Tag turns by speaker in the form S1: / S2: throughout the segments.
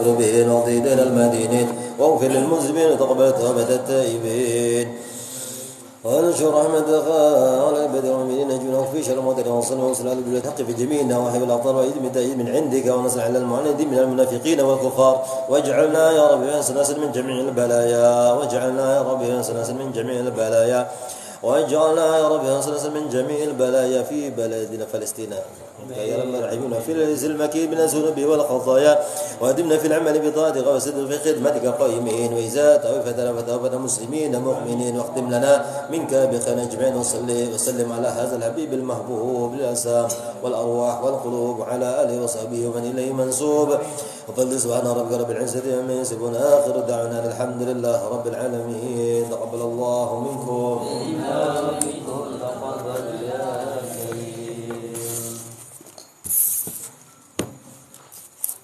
S1: المكروبين واقض دين المدينين واغفر للمذنبين وتقبل توبة التائبين وانشر رحمتك على عباد المؤمنين نجونا في شر موتنا وصلنا وصلنا على الحق في جميع النواحي والاقطار وايد من عندك ونصر على المعاندين من المنافقين والكفار واجعلنا يا رب سلاسل من جميع البلايا واجعلنا يا رب سلاسل من جميع البلايا واجعلنا يا رب سلاسل من جميع البلايا في بلدنا فلسطين يا رب الراحمين في العز المكين من الذنوب والخطايا وادمنا في العمل بطاعتك وسدد في خدمتك قائمين وإذا توفتنا فتوفنا مسلمين مؤمنين واختم لنا منك بخير اجمعين وسلم على هذا الحبيب المحبوب للأجسام والأرواح والقلوب وعلى آله وصحبه ومن إليه منسوب وفضل سبحان ربك رب العزة عما يصفون آخر دعوانا الحمد لله رب العالمين تقبل الله منكم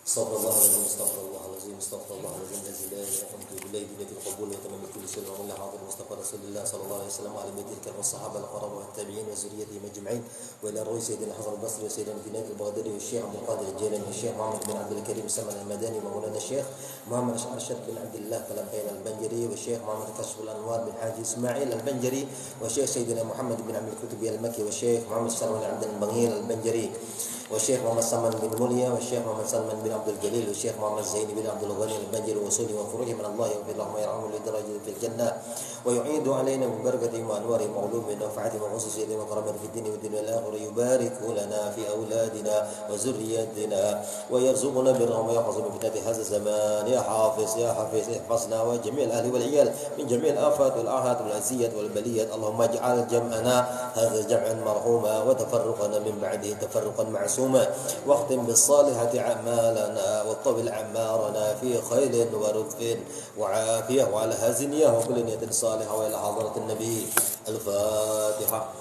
S1: استغفر الله العظيم استغفر الله العظيم استغفر الله العظيم الذي لا اله الا هو بالله بيد القبول وتمام كل شيء ومن حاضر مصطفى رسول الله صلى الله عليه وسلم وعلى بيت الكرام والصحابه القرابه والتابعين وذريتهم اجمعين والى الروي سيدنا حسن البصري وسيدنا جنيد البغدادي والشيخ عبد القادر الجيلاني والشيخ محمد بن عبد الكريم سمن المداني ومولانا الشيخ محمد ارشد بن عبد الله كلامبين البنجري والشيخ محمد كشف الانوار بن حاجي اسماعيل البنجري والشيخ سيدنا محمد بن عبد الكتبي المكي والشيخ محمد سلمان عبد البغير البنجري والشيخ محمد سلمان بن موليا والشيخ محمد سلمان بن عبد الجليل والشيخ محمد زين بن عبد الغني البنجري وصوله وفروعه من الله وفي اللهم يرحمه لدرجة في الجنة ويعيد علينا من بركته وانواره وعلومه ونفعته وخصوصيته وكرمه في الدين والدنيا والاخره يبارك لنا في اولادنا وذرياتنا ويرزقنا برهم ويحفظ من فتنة هذا الزمان يا حافظ يا حفيظ احفظنا وجميع الاهل والعيال من جميع الافات والاحات والازيات والبليات اللهم اجعل جمعنا هذا جمعا مرحوما وتفرقنا من بعده تفرقا معصوما واختم بالصالحة اعمالنا وطول اعمارنا في خير ورزق وعافية وعلى هزنية وكل نية صالحة وإلى حضرة النبي الفاتحة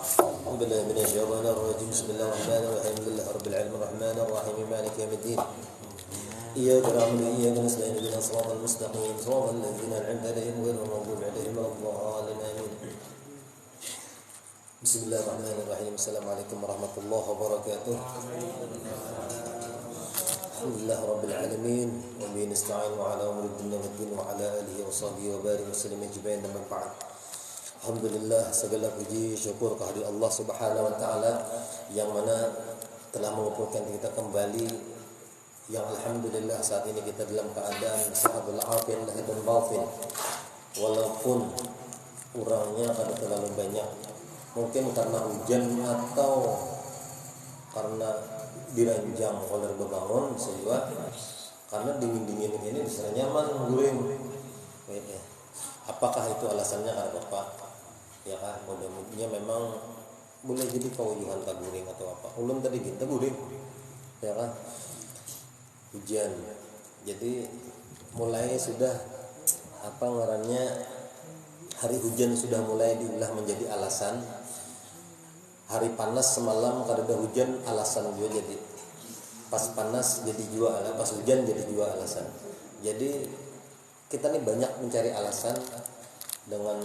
S1: بالله من الشيطان الرجيم بسم الله الرحمن الرحيم لله رب العالمين الرحمن الرحيم مالك يوم الدين إياك نعبد وإياك نستعين اهدنا الصراط المستقيم صراط الذين أنعمت عليهم غير المغضوب عليهم ولا الضالين آمين بسم الله الرحمن الرحيم السلام عليكم ورحمة الله وبركاته الحمد لله رب العالمين وبه نستعين على أمور الدنيا والدين وعلى آله وصحبه وبارك وسلم أجمعين أما بعد. Alhamdulillah, segala puji syukur kehadirat Allah Subhanahu wa taala yang mana telah mengumpulkan kita kembali, yang alhamdulillah saat ini kita dalam keadaan sehat walafiat lahir dan batin. Walaupun kurangnya kada terlalu banyak, mungkin karena hujan atau karena diranjang oleh bebangun sehingga karena dingin ini bisa nyaman guring. Apakah itu alasannya karena Bapak? Ya kan, mudah-mudahan memang boleh jadi kawuhan tak guring atau apa. Ulun tadi kita guring. Ya kan? Hujan. Jadi mulai sudah apa ngarannya, hari hujan sudah mulai diulah menjadi alasan. Hari panas semalam kada ada hujan alasan juga, jadi pas panas jadi juga alasan, pas hujan jadi juga alasan. Jadi kita nih banyak mencari alasan dengan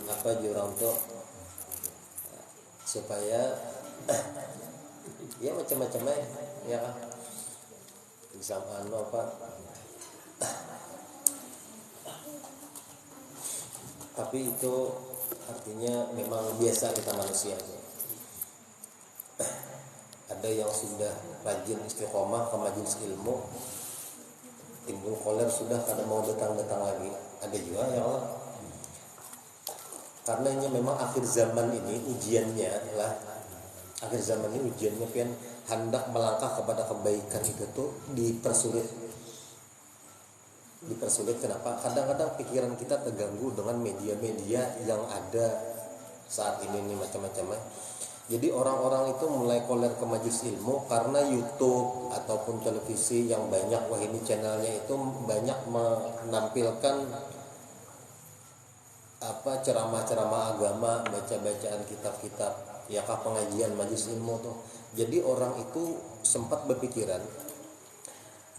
S1: apa jurang tuh supaya ya macam-macam ya kan, bisa apa tapi itu artinya memang biasa kita manusia. Ada yang sudah rajin istiqomah ke majelis ilmu, timbul koler sudah kada mau datang lagi. Ada juga ya Allah. Karena ini memang akhir zaman ini ujiannya lah. Akhir zaman ini ujiannya kan hendak melangkah kepada kebaikan itu tuh dipersulit. Kenapa? Kadang-kadang pikiran kita terganggu dengan media-media yang ada saat ini nih macam-macam. Jadi orang-orang itu mulai koler ke majelis ilmu karena YouTube ataupun televisi yang banyak, wah ini channelnya itu banyak menampilkan apa ceramah-ceramah agama, baca-bacaan kitab-kitab, ya kah pengajian majelis ilmu tuh. Jadi orang itu sempat berpikiran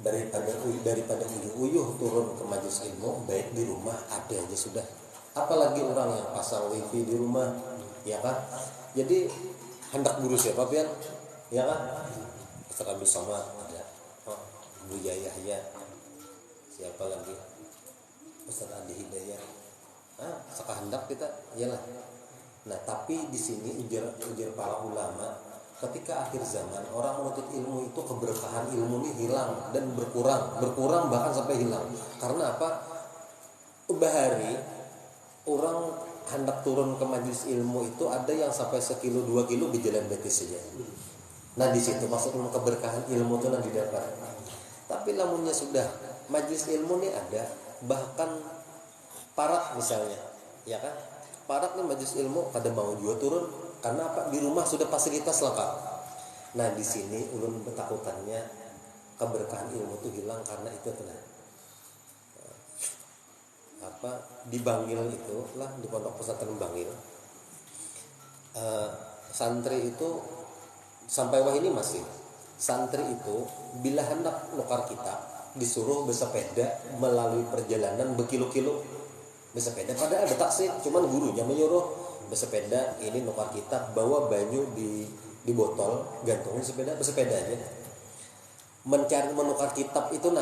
S1: daripada uyuh turun ke majelis ilmu, baik di rumah ada aja sudah. Apalagi orang yang pasang wifi di rumah, ya kan? Jadi hendak buru siapa pian, ya kan? Ustaz Abdul Somad ada, Bu Yahya, apalagi Ustaz Adi Hidayat. Sekahendak kita iyalah. Nah, tapi di sini ujar para ulama, ketika akhir zaman orang menuntut ilmu itu keberkahan ilmu ini hilang dan berkurang bahkan sampai hilang. Karena apa? Bahari orang hendak turun ke majelis ilmu itu ada yang sampai 1-2 kilo berjalan betis saja. Nah, di situ maksudnya keberkahan ilmu itu nanti didapat. Tapi lamunnya sudah majelis ilmu ini ada, bahkan parak misalnya, ya kan? Parak nih majelis ilmu kada mau juga turun karena apa? Di rumah sudah fasilitas lengkap. Nah, di sini ulun betakutannya keberkahan ilmu itu hilang karena itu tenang. Di Bangil itu lah, di pondok pesantren Bangil, santri itu sampai wah ini masih santri itu bila hendak nukar kitab disuruh bersepeda melalui perjalanan berkilo-kilo bersepeda. Padahal ada taksi, cuman gurunya menyuruh bersepeda ini nukar kitab, bawa banyu di botol, gantungin sepeda, bersepeda aja. Mencari menukar kitab itu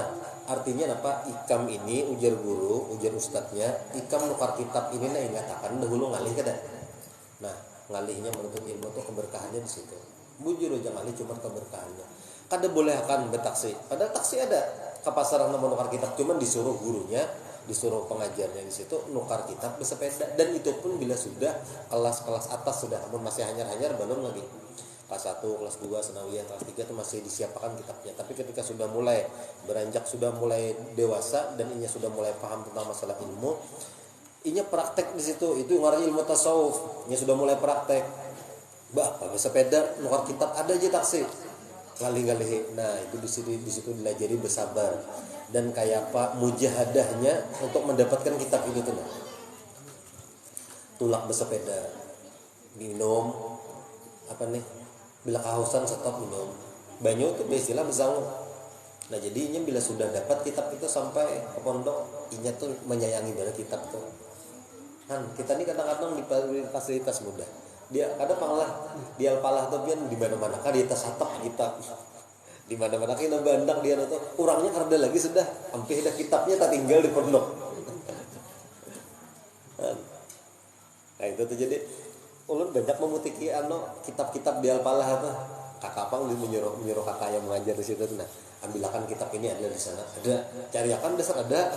S1: artinya apa? Ikam ini ujar guru, ujar ustadznya, ikam nukar kitab ini ingatakan dahulu ngalih kada. Nah, ngalihnya menuntut ilmu tuh keberkahannya di situ. Bujur aja ngalih cuma keberkahannya. Kada boleh akan betaksi. Padahal taksi ada ke pasaran menukar kitab, cuman disuruh gurunya, disuruh pengajarnya di situ nukar kitab bersepeda, dan itu pun bila sudah kelas-kelas atas sudah, namun masih hanyar-hanyar belum lagi. Kelas 1, kelas 2, senawiyah, kelas 3 itu masih disiapkan kitabnya. Tapi ketika sudah mulai beranjak, sudah mulai dewasa dan inya sudah mulai paham tentang masalah ilmu, inya praktek di situ. Itu ngarannya ilmu tasawuf. Inya sudah mulai praktek. Apa sepeda nukar kitab ada aja taksi. Ngalih-ngalih. Nah, itu di situ dilajari bersabar dan kayak apa mujahadahnya untuk mendapatkan kitab itu tuh. Tulak bersepeda, minum bila kehausan stop minum banyu itu istilah bezangu. Nah, jadinya bila sudah dapat kitab itu sampai ke pondok, inya tuh menyayangi banget kitab tuh. Kan kita ini kadang-kadang di fasilitas mudah. Dia kadang panglah di alpalah tuh pian di mana-mana kan di tas atap kitab. Di mana-mana kita bandang dia tuh kurangnya karena lagi sudah hampir dah kitabnya tak tinggal di pondok. Nah, itu tuh jadi ulun banyak memutiki kitab-kitab di alpalah apa kakak pang menyuruh kakak yang mengajar di situ. Nah, ambilkan kitab ini ada di sana, ada cariakan dasar ada.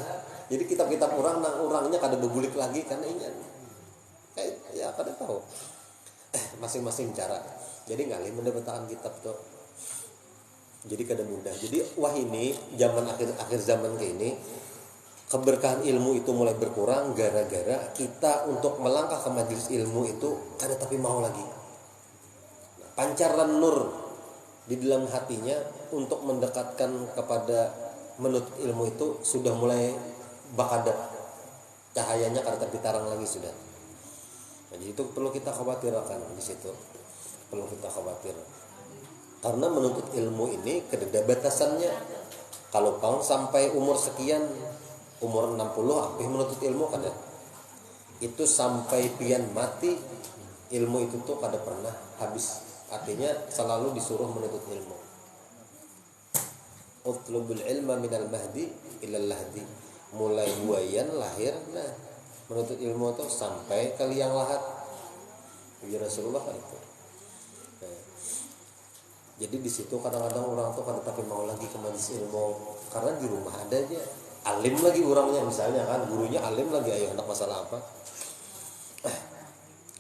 S1: Jadi kitab-kitab orangnya kada bebulik lagi karena ini ya kada tahu masing-masing cara. Jadi ngalih mendapatkan kitab tuh jadi kada mudah. Jadi wah ini zaman akhir zaman kayak ini keberkahan ilmu itu mulai berkurang gara-gara kita untuk melangkah ke majelis ilmu itu kada tapi mau lagi. Pancaran nur di dalam hatinya untuk mendekatkan kepada menuntut ilmu itu sudah mulai bakadap. Cahayanya kada tapi tarang lagi sudah. Jadi itu perlu kita khawatirkan di situ. Perlu kita khawatir. Karena menuntut ilmu ini kada batasannya. Kalau kau sampai umur sekian, umur 60 apih menuntut ilmu kada. Itu sampai pian mati ilmu itu tuh kada pernah habis. Artinya selalu disuruh menuntut ilmu. Utlubul ilma minal mahdi ilal lahdi. Mulai buayan lahir, menuntut ilmu tuh sampai ke liang lahat. Ya Rasulullah kan itu. Jadi di situ kadang-kadang orang tuh kada tapi mau lagi ke majelis ilmu karena di rumah ada aja. Alim lagi orangnya misalnya kan, gurunya alim lagi, ayo hendak masalah apa.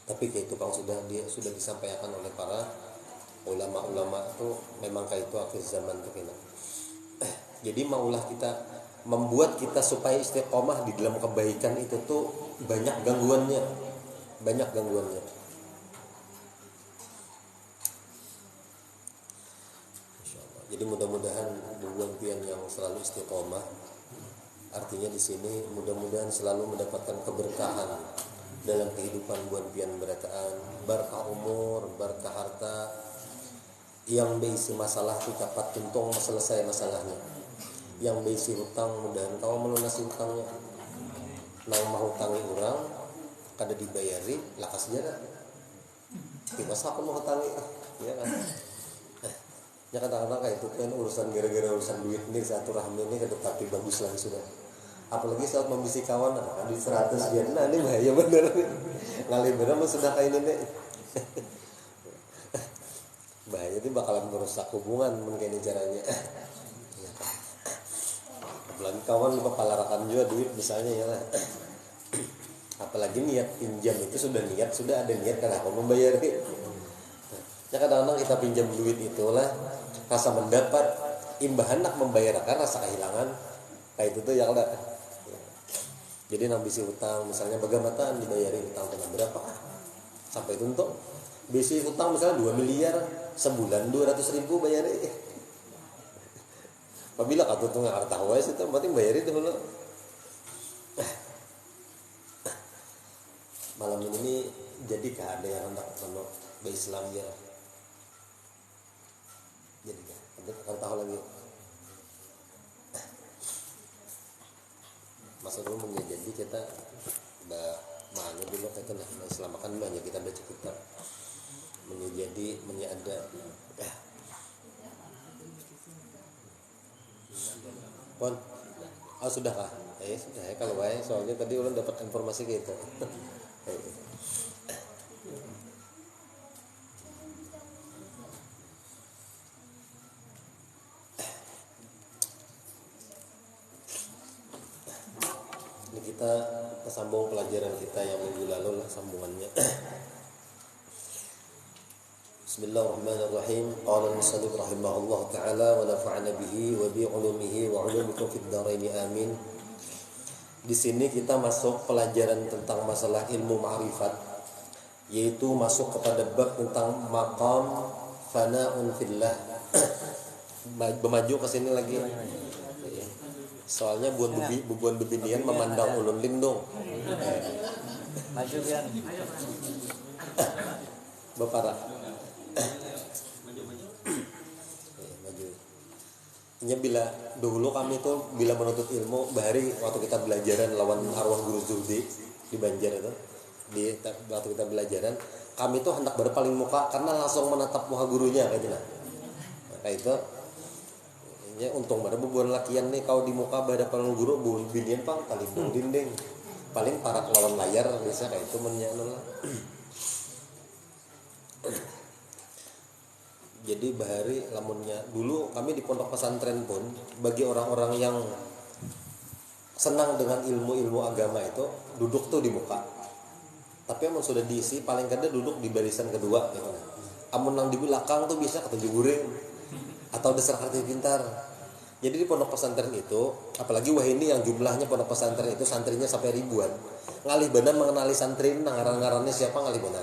S1: Tapi kayak itu kalau sudah disampaikan oleh para ulama-ulama itu memang kayak itu akhir zaman tuh kena. Jadi maulah kita membuat kita supaya istiqomah di dalam kebaikan itu tuh banyak gangguannya. Insyaallah. Jadi mudah-mudahan bulan pian yang selalu istiqomah. Artinya di sini mudah-mudahan selalu mendapatkan keberkahan dalam kehidupan buan pian berataan, berkah umur, berkah harta, yang berisi masalah tu cepat tuntung selesai masalahnya, yang berisi hutang mudahan kau melunasi hutangnya. Nang mau hutangi orang kada dibayari lakas jara. Tiba aku mau hutangi, ya kan? Ya kadang-kadang kayak itu kan urusan gara-gara urusan duit ini satu rahmi ini kada tapi bagus lagi sudah. apalagi saat membisi kawan di 100 yen. Nah ini bahaya bener nih. Ngalih bener mah sudah kayak ini nih. Bahaya itu bakalan merusak hubungan mungkin caranya. Apalagi kawan kepalarakan juga duit misalnya ya lah. Apalagi niat pinjam itu sudah ada niat karena aku membayar. Ya kadang-kadang kita pinjam duit itulah rasa mendapat imbahan nak membayarkan rasa kehilangan kayak itu tuh yang ada. Jadi nambisi utang misalnya bagaimana dibayari utang berapa sampai itu untuk bisi utang misalnya 2 miliar sebulan 200.000 bayari. Apabila kata tuh nggak tahu itu berarti bayari dulu. Malam ini jadi ada yang hendak menolak Islam ya. Jadi ada tahu lagi. Masa dulu jadi kita mana dulu itu nah Islam kan dulu hanya kita baca kitab menjadi ada pon sudah kah sudah ya kalau baik soalnya tadi ulang dapat informasi gitu. Ini kita sambung pelajaran kita yang minggu lalu lah sambungannya. Bismillahirrahmanirrahim. Qala al-musannif rahimahullah ta'ala wa nafa'ana bihi wa bi 'ulumihi wa 'ulumikum fid dharain amin. Di sini kita masuk pelajaran tentang masalah ilmu ma'rifat, yaitu masuk kepada bab tentang maqam fana'un fillah. Bermaju ke sini lagi. Soalnya bubuan bebinian memandang ulun lindung.
S2: Maju kan.
S1: Bapak maju. Ini bila dulu kami tuh bila menuntut ilmu bahari waktu kita belajaran lawan arwah guru Zuldi di Banjar itu waktu kita belajaran kami tuh hendak berpaling muka karena langsung menatap muka gurunya kayak gitu nah. Kayak itu ya untung pada bubuan lakian nih kau di muka berhadapan guru buun binian pang kali dinding paling parak lawan layar bisa kayak itu menyanyi lah. Jadi bahari lamunnya dulu kami di pondok pesantren pun bagi orang-orang yang senang dengan ilmu-ilmu agama itu duduk tuh di muka. Tapi emang sudah diisi paling kada duduk di barisan kedua gitu. Amun nang di belakang tuh bisa ketujuh guring atau dasar kartu pintar. Jadi di pondok pesantren itu apalagi wah ini yang jumlahnya pondok pesantren itu santrinya sampai ribuan. Ngalih benar mengenali santri nang ngaran-ngarannya siapa ngalih benar.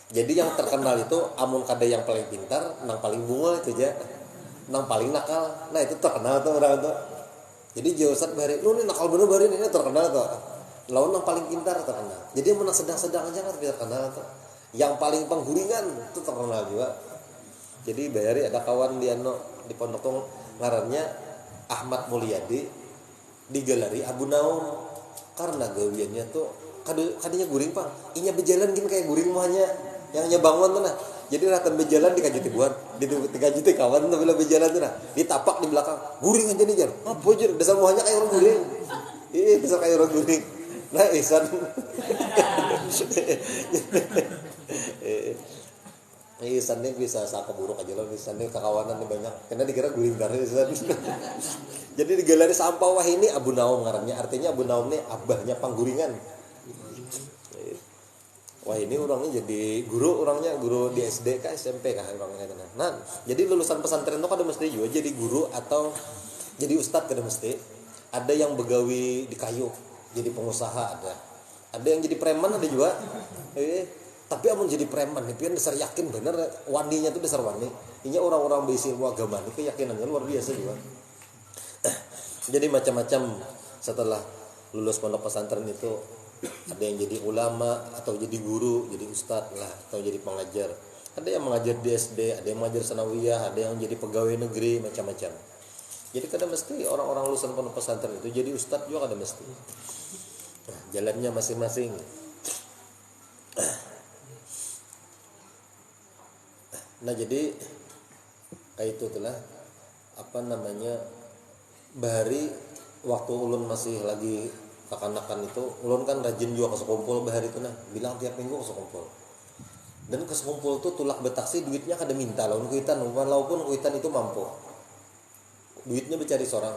S1: Jadi yang terkenal itu amun kada yang paling pintar, nang paling bunga itu aja, nang paling nakal. Nah itu terkenal tuh orang tuh. Jadi jauh Ustaz bahari, lu nih nakal bener bahari ini terkenal tuh. Lawan yang paling pintar terkenal. Jadi yang sedang-sedang aja kan terkenal tuh. Yang paling pengguringan itu terkenal juga. Jadi bahari ada kawan di pondok tuh ngarannya Ahmad Mulyadi digelari Abu Naum karena gawiannya tuh kadinya guring pang. Inya berjalan gini kayak guring muanya. Yang bangun tuh nah. Jadi ratan berjalan dikajuti buat, dikajuti kawan tuh bila berjalan tuh nah. Ditapak di belakang, guring aja nih jar. Apa aja dasar muanya kayak orang guring. Dasar kayak orang guring. Nah, Ihsan. Ihsan ini bisa saka buruk aja loh. Ihsan ini kekawanan nih banyak. Karena dikira guring karena Ihsan. Jadi di galeri sampah wah ini Abu Naum ngarannya. Artinya Abu Naum ini abahnya pangguringan. Wah ini orangnya jadi guru di SD kah SMP kah orangnya. Nah, jadi lulusan pesantren itu kada mesti juga jadi guru atau jadi ustadz kada mesti. Ada yang begawi di kayu, jadi pengusaha ada. Ada yang jadi preman ada juga. Tapi amun jadi preman nih pian dasar yakin bener waninya tuh dasar wani. Ini orang-orang bisi ilmu agama ini keyakinannya luar biasa juga. Jadi macam-macam setelah lulus pondok pesantren itu ada yang jadi ulama atau jadi guru, jadi ustadz lah atau jadi pengajar. Ada yang mengajar di SD, ada yang mengajar sanawiyah, ada yang jadi pegawai negeri macam-macam. Jadi kadang mesti orang-orang lulusan pondok pesantren itu jadi ustadz juga kadang mesti. Nah, jalannya masing-masing. Nah jadi kayak itu itulah bahari waktu ulun masih lagi kekanakan itu, ulun kan rajin juga ke sekumpul bahari itu nah, bilang tiap minggu ke sekumpul. Dan ke sekumpul tuh tulak betaksi duitnya kada minta lawan kuitan, walaupun kuitan itu mampu. Duitnya bercari seorang.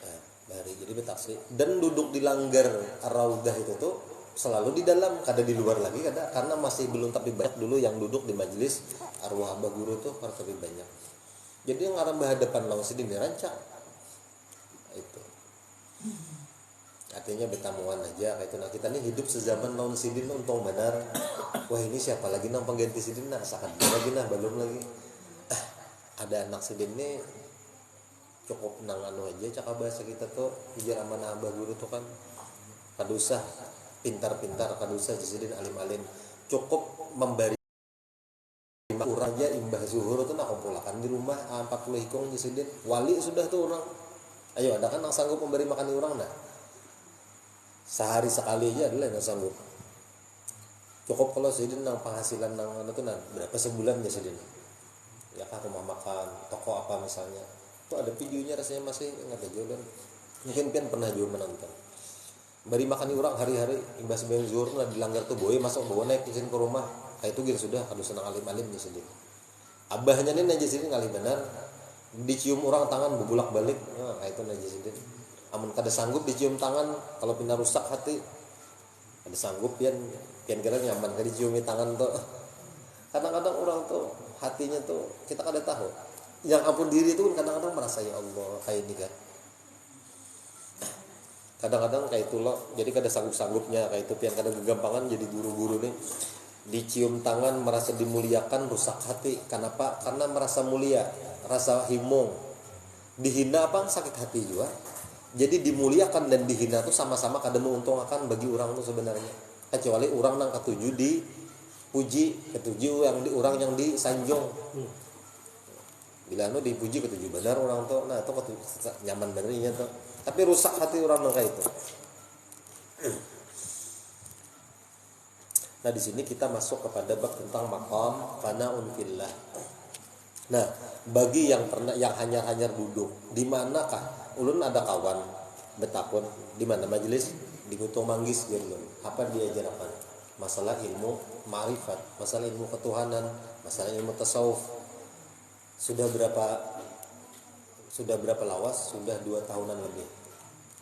S1: Nah, bahari jadi betaksi dan duduk di langgar Ar-Raudhah itu tuh selalu di dalam, kada di luar lagi kada, karena masih belum tapi banyak dulu yang duduk di majelis arwah Abah Guru tuh karena tapi banyak. Jadi yang ngarang berhadapan lawan sidin dirancang. Itu. Artinya betamuan aja kayak itu. Nah, kita nih hidup sezaman lawan sidin untung benar. Wah, ini siapa lagi nang pengganti sidin nah, sakan lagi nah belum lagi. Ada anak sidin nih cukup nang anu aja cakap bahasa kita tuh hijrah amanah Abah Guru tuh kan kada usah pintar-pintar, kada usah sidin alim-alim, cukup memberi urang aja imbah zuhur tuh nak kumpulakan di rumah 40 hikong sidin wali sudah tuh orang. Ayo ada kan yang sanggup memberi makan orang nah sehari sekali aja adalah yang sanggup. Cukup kalau sidin nang penghasilan nang anu tuh nah berapa sebulan ya sidin ya kan rumah makan toko apa misalnya tuh ada videonya rasanya masih nggak ada jualan mungkin pian pernah juga menonton bari makan orang hari-hari imbas bayang zuhur lah dilanggar tuh boy masuk bawa naik izin ke rumah kayak itu gitu sudah kalau senang alim-alim nih sedih abahnya nih aja sini ngalih benar dicium orang tangan bubulak balik nah, kayak itu aja sedih amun kada sanggup dicium tangan kalau pindah rusak hati kada sanggup pian kira nyaman kada diciumi tangan tuh kadang-kadang orang tuh hatinya tuh kita kada tahu yang ampun diri itu kadang-kadang merasa ya Allah kayak ini kan kadang-kadang kayak itu loh jadi kada sanggup-sanggupnya kayak itu pian kada kegampangan jadi guru-guru nih dicium tangan merasa dimuliakan rusak hati kenapa karena merasa mulia rasa himung dihina apa sakit hati juga jadi dimuliakan dan dihina tuh sama-sama kada menguntungkan bagi orang tuh sebenarnya kecuali orang nang ketujuh dipuji ketujuh yang di orang yang disanjung bila anu dipuji ketujuh benar orang tuh nah itu nyaman benernya tuh tapi rusak hati orang kayak itu. Nah di sini kita masuk kepada bab tentang maqam fanaun fillah. Nah bagi yang pernah yang hanyar-hanyar duduk di manakah ulun ada kawan betakun di mana majelis di Gunung Manggis gitu apa dia ajarkan masalah ilmu ma'rifat masalah ilmu ketuhanan masalah ilmu tasawuf sudah berapa lawas sudah 2 tahunan lebih.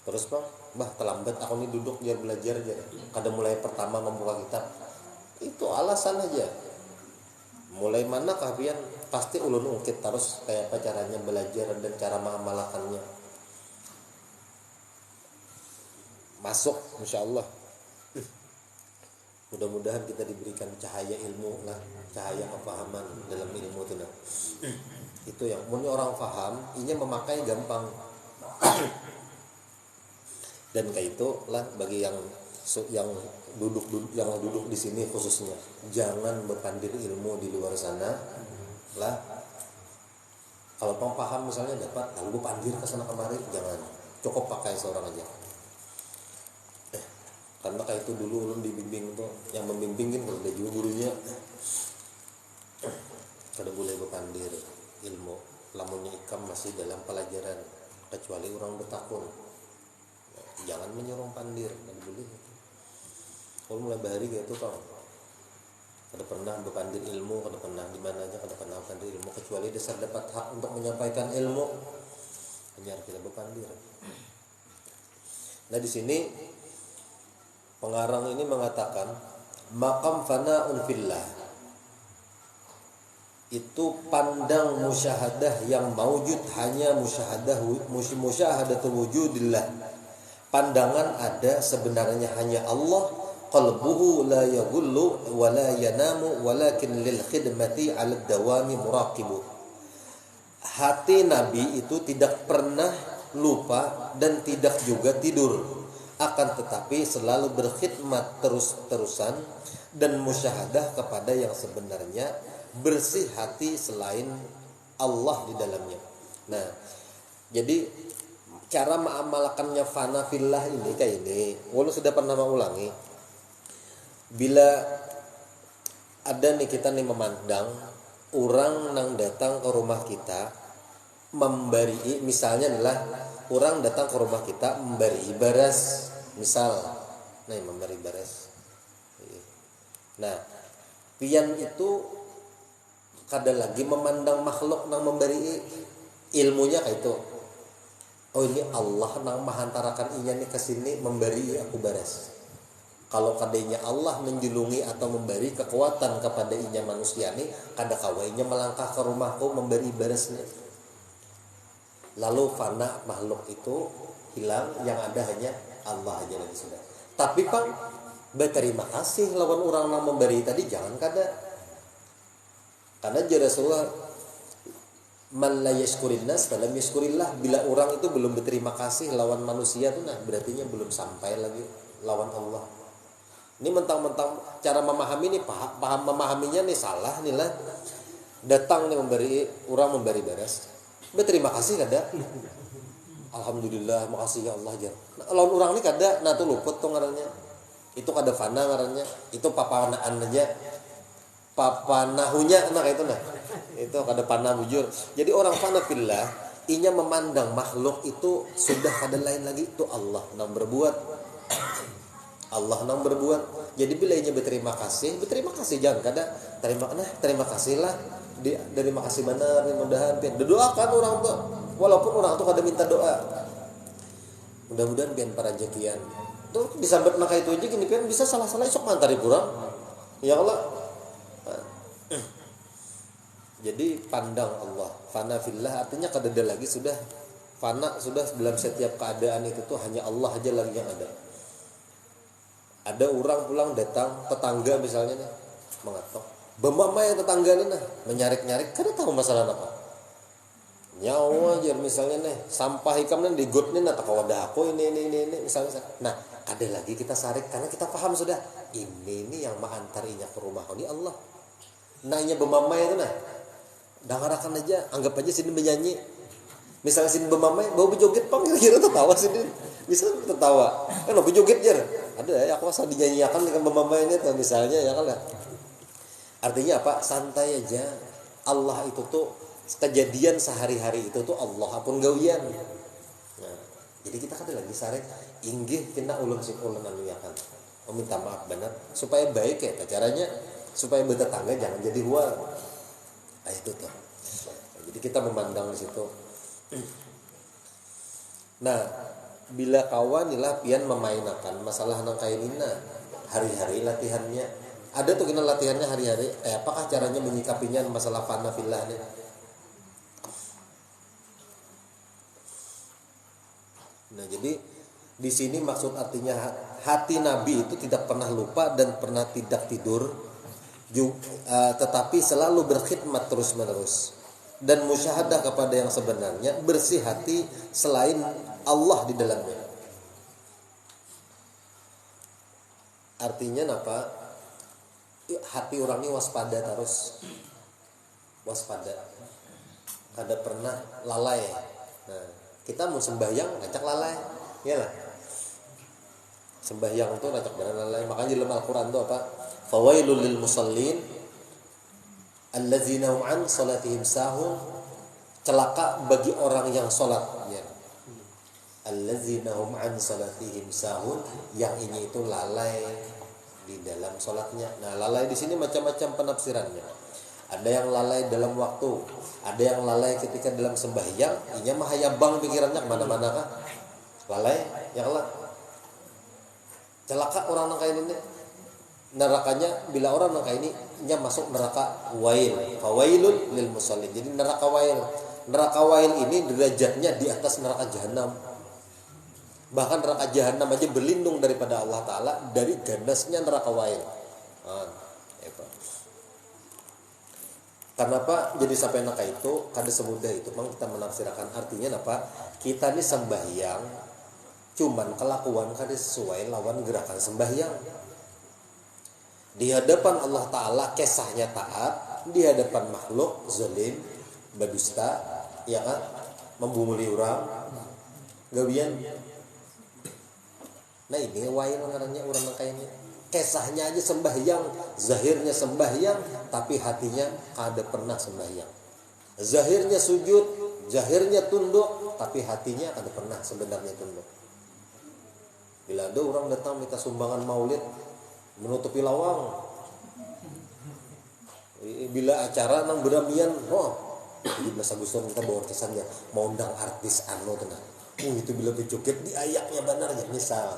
S1: Terus bah terlambat aku nih duduk biar belajar aja. Kada mulai pertama membuka kitab. Itu alasan aja. Mulai mana kapian pasti ulun ungkit terus kayak apa caranya belajar dan cara mengamalkannya. Masuk insyaallah. Mudah-mudahan kita diberikan cahaya ilmu lah, cahaya kepahaman dalam ilmu itu nah. Itu yang punya orang paham, ini memakai gampang. Dan kayak itulah bagi yang duduk di sini khususnya jangan berpandir ilmu di luar sana lah. Kalau paham misalnya dapat lalu pandir ke sana kemari jangan, cukup pakai seorang aja. Karena kayak itu dulu ulun dibimbing tuh yang membimbingin kalau ada juga gurunya kada boleh berpandir ilmu lamunnya ikam masih dalam pelajaran kecuali orang bertakun. Jangan menyuruh pandir dan boleh. Kalau mulai bahari gitu tau. Kada pernah berpandir ilmu, kada pernah di mana aja kada pernah berpandir ilmu kecuali dasar dapat hak untuk menyampaikan ilmu. Hanya kita berpandir. Nah di sini pengarang ini mengatakan maqam fana'un fillah itu pandang musyahadah yang maujud hanya musyahadatul wujudillah. Pandangan ada sebenarnya hanya Allah. Qalbuhu la yaghullu wa la yanamu walakin lil khidmati 'ala dawami muraqibu. Hati Nabi itu tidak pernah lupa dan tidak juga tidur, akan tetapi selalu berkhidmat terus-terusan dan musyahadah kepada yang sebenarnya bersih hati selain Allah di dalamnya. Nah, jadi cara mengamalkannya fana fillah ini kayak ini. Walau sudah pernah mengulangi. Bila ada nih kita nih memandang orang nang datang ke rumah kita memberi misalnya adalah orang datang ke rumah kita memberi baras, misal, memberi baras. Nah, pian itu kada lagi memandang makhluk nang memberi ilmunya kayak itu. Oh ini Allah nang mahantarakan inya nih ke sini memberi aku baras. Kalau kadanya Allah menjulungi atau memberi kekuatan kepada inya manusia nih, kada kawainya melangkah ke rumahku memberi barasnya. Lalu fana makhluk itu hilang, yang ada hanya Allah aja lagi sudah. Tapi Pang, berterima kasih lawan orang yang memberi tadi jangan kada. Karena jadi Rasulullah, man la yashkurin nas falam yashkurillah. Bila orang itu belum berterima kasih lawan manusia tuh, nah berarti belum sampai lagi lawan Allah. Ini mentang-mentang cara memahami ini paham memahaminya nih salah nih lah. Datang nih orang memberi baras, berterima kasih kada. Alhamdulillah, makasih ya Allah jar. Nah, lawan orang ini kada, nah tuh luput tuh ngarannya. Itu kada fana ngarannya. Itu papanaan aja. Papanahunya nah itu nah. Itu kada panah bujur. Jadi orang fana fillah, inya memandang makhluk itu sudah kada lain lagi itu Allah nang berbuat. Allah nang berbuat. Jadi bila inya berterima kasih jangan kada terima kasihlah. Terima kasih benar, mudah-mudahan pian doakan orang tuh. Walaupun orang tuh kada minta doa. Mudah-mudahan pian parajakian. Tuh disambet maka itu aja gini pian bisa salah-salah esok mantari kurang. Ya Allah. Jadi pandang Allah. Fana fillah artinya kada ada lagi sudah fana sudah dalam setiap keadaan itu tuh hanya Allah aja lagi yang ada. Ada orang pulang datang tetangga misalnya nih mengatok. Bemama yang tetangga nih nah menyarik-nyarik kada tahu masalah apa. Nyawa aja misalnya nih sampah ikam nih digot nih nah tak wadah aku ini misalnya. Nah, ada lagi kita sarik karena kita paham sudah ini yang mengantarinya ke rumah ini Allah. Nanya bemama itu nah. Dangarakan aja, anggap aja sini menyanyi. Misalnya sini bemama bau bejoget Pang kira-kira tertawa sini. Bisa tertawa. Kan lo bejoget jar. Ada ya aku asal dinyanyiakan dengan bemama ini tuh misalnya ya kan lah. Artinya apa? Santai aja. Allah itu tuh kejadian sehari-hari itu tuh Allah apun gawian. Nah, jadi kita kan lagi sarik inggih kena ulun sing ulun anu yakan. Minta maaf benar supaya baik ya caranya supaya bertetangga jangan jadi hual. Nah, itu tuh. Jadi kita memandang di situ. Nah, bila kawan ilah pian memainakan masalah nang kain ina hari-hari latihannya. Ada tuh kena latihannya hari-hari. Apakah caranya menyikapinya masalah fana fillah nih? Nah, jadi di sini maksud artinya hati Nabi itu tidak pernah lupa dan pernah tidak tidur, tetapi selalu berkhidmat terus-menerus dan musyahadah kepada yang sebenarnya, bersih hati selain Allah di dalamnya. Artinya apa? Hati orang ini waspada terus, waspada, kada pernah lalai. Nah, kita mau sembahyang ngajak lalai, ya lah. Sembahyang itu ngajak benar lalai. Makanya dalam Al-Quran itu apa? Fawailul lil musallin allazina hum an salatihim sahun. Celaka bagi orang yang salat, ya. Allazina hum an salatihim sahun, yang ini itu lalai di dalam salatnya. Nah, lalai di sini macam-macam penafsirannya. Ada yang lalai dalam waktu, ada yang lalai ketika dalam sembahyang, inya mah hayabang pikirannya kemana-mana kah? Lalai, ya Allah. Celaka orang yang kayak ini. Nerakanya bila orang yang kayak ini, inya masuk neraka wail. Fawailul lil musallin. Jadi neraka wail. Neraka wail ini derajatnya di atas neraka jahanam. Bahkan neraka jahanam aja berlindung daripada Allah Ta'ala dari ganasnya neraka wail. Kenapa jadi sampai neraka itu? Kada semudah itu. Memang kita menafsirkan artinya apa? Kita ini sembahyang, cuman kelakuan kada sesuai lawan gerakan sembahyang. Di hadapan Allah Ta'ala kesahnya taat, di hadapan makhluk zalim, berdusta, ya kan? Membumuli orang, gawian. Nah ini wail ngarannya orang kayaknya. Kesahnya aja sembahyang, zahirnya sembahyang, tapi hatinya kada pernah sembahyang. Zahirnya sujud, zahirnya tunduk, tapi hatinya kada pernah sebenarnya tunduk. Bila ada orang datang minta sumbangan maulid menutupi lawang, bila acara nang beramian, jadi belas Agustus kita bawa kesannya mau undang artis tenang. Itu bila berjoget di ayaknya benar ya misal.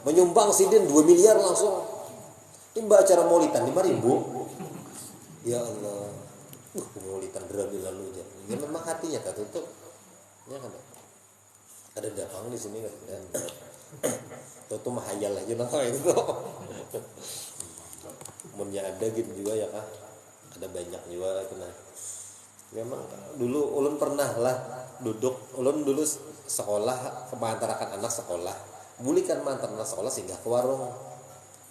S1: Menyumbang sidin 2 miliar langsung. Timba acara maulidan 5.000. Ya Allah. Maulidan berami lalu aja. Ya memang hatinya tak tutup. Ya kan. Ada datang di sini kan. Itu mah hayal aja itu. Munnya ada gitu juga ya kah. Ada banyak juga kena. Memang dulu ulun pernah lah ulun dulu sekolah mengantarakan anak sekolah, bulikan mantan anak sekolah singgah ke warung.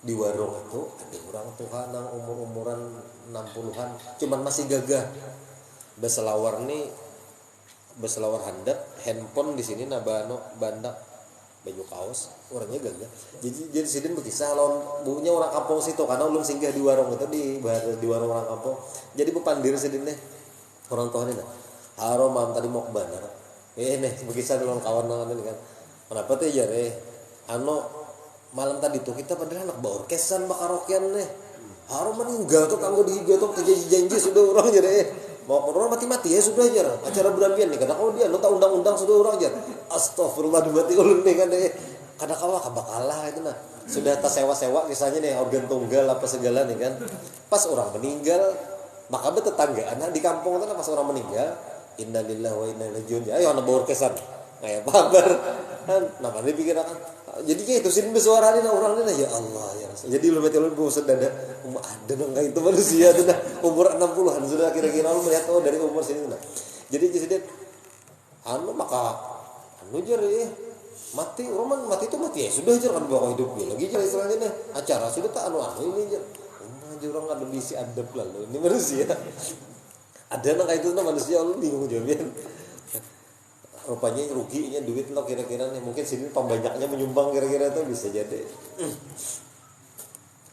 S1: Di warung itu ada orang tua nang umuran 60-an, cuman masih gagah. Beselawar handap, handphone di sini nabano bandak, baju kaos, orangnya gagah. Jadi sidin berkisah lawan bukunya orang kampung situ karena ulun singgah di warung itu di warung orang kampung. Jadi bepandir sidin deh. Orang tua ini dah, haro mam tadi mau ke bandar. Nih berkisah dengan kawan ini kan. Kenapa tuh ya malam tadi tuh kita padahal anak bawa orkesan bakarokian nih. Haro meninggal tuh kanggo dihiga tuh janji sudah orang jadi mau orang mati ya sudah aja acara beramian nih. Kadang dia tak undang-undang sudah orang aja. Astagfirullah mati ulun nih kan deh. Kadang kabakalah itu nah. Sudah tas sewa-sewa kisahnya nih organ tunggal apa segala nih kan. Pas orang meninggal maka tetangga anak di kampung itu pas orang meninggal innalillahi wa inna ilaihi raji'un ayo anak bawa kesan kayak kabar kan namanya pikiran jadi kayak itu sini bersuara nih orang ini ya Allah ya Rasul. Jadi lu betul bosan dada ada dong kayak itu manusia tuh dah umur 60-an sudah kira-kira lu melihat dari umur sini nah jadi maka jer mati orang mati itu mati ya sudah jer kan bawa hidup dia lagi jer istilahnya nih acara sudah tak ini jer orang ada bisi adab lalu ini manusia ada nang kayak itu manusia lu bingung jawabnya rupanya ruginya duit lo kira-kira nih mungkin sini pembanyaknya menyumbang kira-kira itu bisa jadi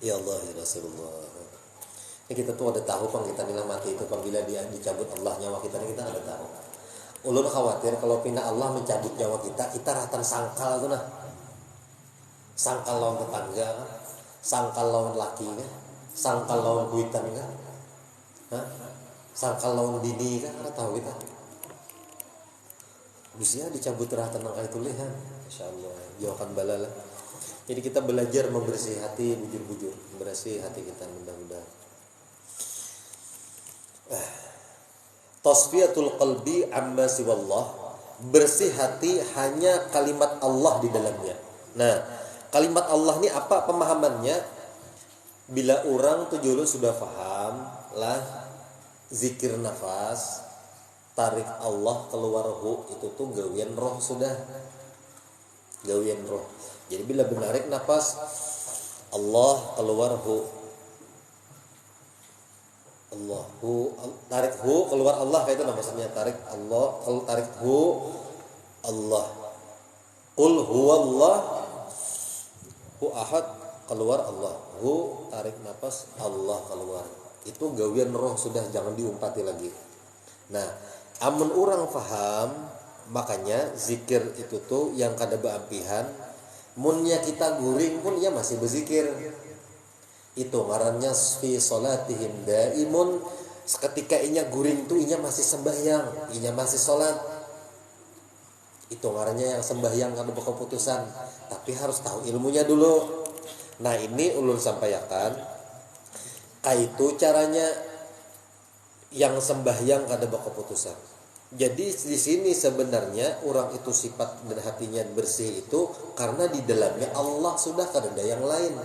S1: ya Allah ya Rasulullah ini kita tuh ada tahu pang kita bilang mati itu apabila dia dicabut Allah nyawa kita ada tahu ulun khawatir kalau pindah Allah mencabut nyawa kita ratan sangkal tuh nah sangkal lawan tetangga sangkal lawan laki kan sangkal lawan kuitan kan, sangkal lawan dini kan, tahu kita. Bisa dicabut rah tenang itu lihat, insyaallah jauhkan bala lah. Jadi kita belajar membersih hati bujur-bujur, membersih hati kita mudah-mudahan. Tasfiyatul qalbi amma siwallah, bersih hati hanya kalimat Allah di dalamnya. Nah, kalimat Allah ini apa pemahamannya? Bila orang tuh dulu sudah paham lah zikir nafas tarik Allah keluar hu itu tuh gawian roh sudah gawian roh. Jadi bila menarik nafas Allah keluar hu Allah hu tarik hu keluar Allah kayak itu namanya tarik Allah tarik hu Allah qul huwallah hu ahad keluar Allah hu tarik nafas Allah keluar itu gawian roh sudah jangan diumpati lagi. Nah amun orang faham makanya zikir itu tuh yang kada beampihan munnya kita guring pun ya masih berzikir itu ngarannya fi salatihim daimun seketika inya guring tuh inya masih sembahyang inya masih salat itu ngarannya yang sembahyang kada berkeputusan tapi harus tahu ilmunya dulu. Nah ini ulun sampaikan kaitu caranya yang sembahyang kada berkeputusan. Jadi di sini sebenarnya orang itu sifat dan hatinya bersih itu karena di dalamnya Allah sudah kada ada yang lain.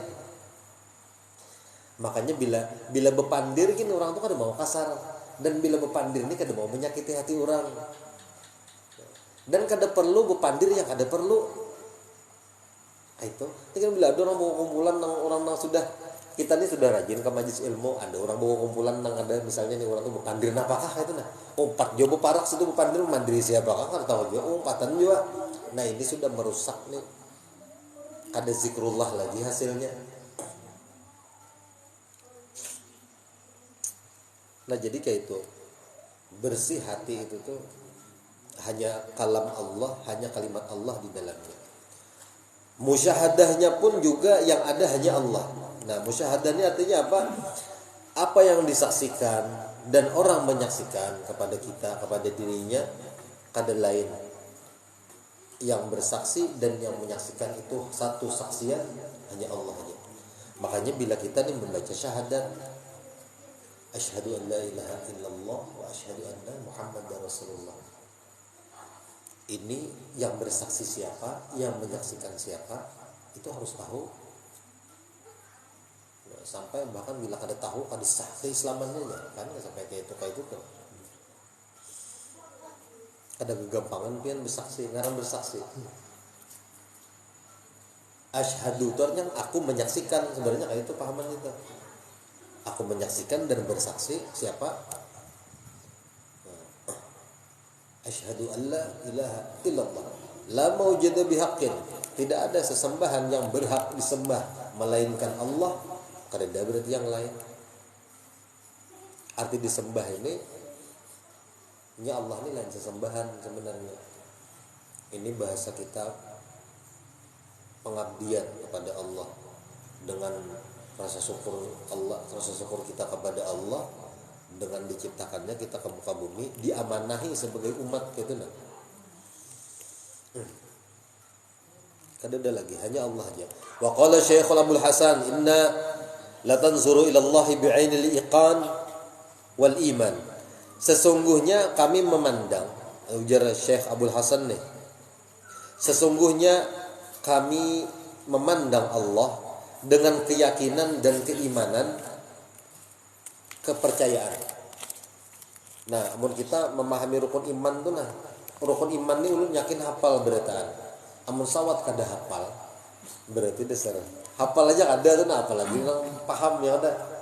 S1: Makanya bila bepandir gini orang tuh kada mau kasar dan bila bepandir ini kada mau menyakiti hati orang. Dan kada perlu bepandir yang kada perlu. Itu kan bila ada orang bawa kumpulan orang yang sudah kita ini sudah rajin ke majelis ilmu ada orang bawa kumpulan yang ada misalnya nih orang tuh bepandir apakah itu nah empat jobo parak situ bepandir mandiri siapakah kan tahu juga empatan juga. Nah ini sudah merusak nih ada zikrullah lagi hasilnya. Nah jadi kayak itu bersih hati itu tuh hanya kalam Allah, hanya kalimat Allah di dalamnya. Musyahadahnya pun juga yang ada hanya Allah. Nah, musyahadah ini artinya apa? Apa yang disaksikan dan orang menyaksikan kepada kita, kepada dirinya, kada lain. Yang bersaksi dan yang menyaksikan itu satu saksian hanya Allah aja. Makanya bila kita nih membaca syahadat, asyhadu an la ilaha illallah wa asyhadu anna muhammadar rasulullah. Ini yang bersaksi siapa, yang menyaksikan siapa, itu harus tahu. Sampai bahkan bila kada tahu, kada sah keislamannya kan, sampai kayak itu tuh. Ada kegampangan pian bersaksi, ngarang bersaksi. Asyhadu itu artinya aku menyaksikan, sebenarnya kayak itu pahaman itu. Aku menyaksikan dan bersaksi siapa? Asyhadu an la ilaha illallah la mawjuda bihaqqin. Tidak ada sesembahan yang berhak disembah melainkan Allah. Kada ada berarti yang lain. Arti disembah ini Allah ini lain sesembahan sebenarnya. Ini bahasa kita pengabdian kepada Allah dengan rasa syukur Allah, rasa syukur kita kepada Allah dengan diciptakannya kita ke muka bumi, diamanahi sebagai umat gitu nah. Kada ada lagi, hanya Allah aja. Wa qala Syekhul Abdul Hasan, inna la tanzuru ila Allah bi'ainil iqan wal iman. Sesungguhnya kami memandang, ujar Syekh Abdul Hasan nih. Sesungguhnya kami memandang Allah dengan keyakinan dan keimanan, kepercayaan. Nah, amun kita memahami rukun iman tuh nah, rukun iman ini ulun yakin hafal berataan. Amun sawat kada hafal, berarti dasar. Hafal aja ada tuh nah, apalagi orang paham ya ada.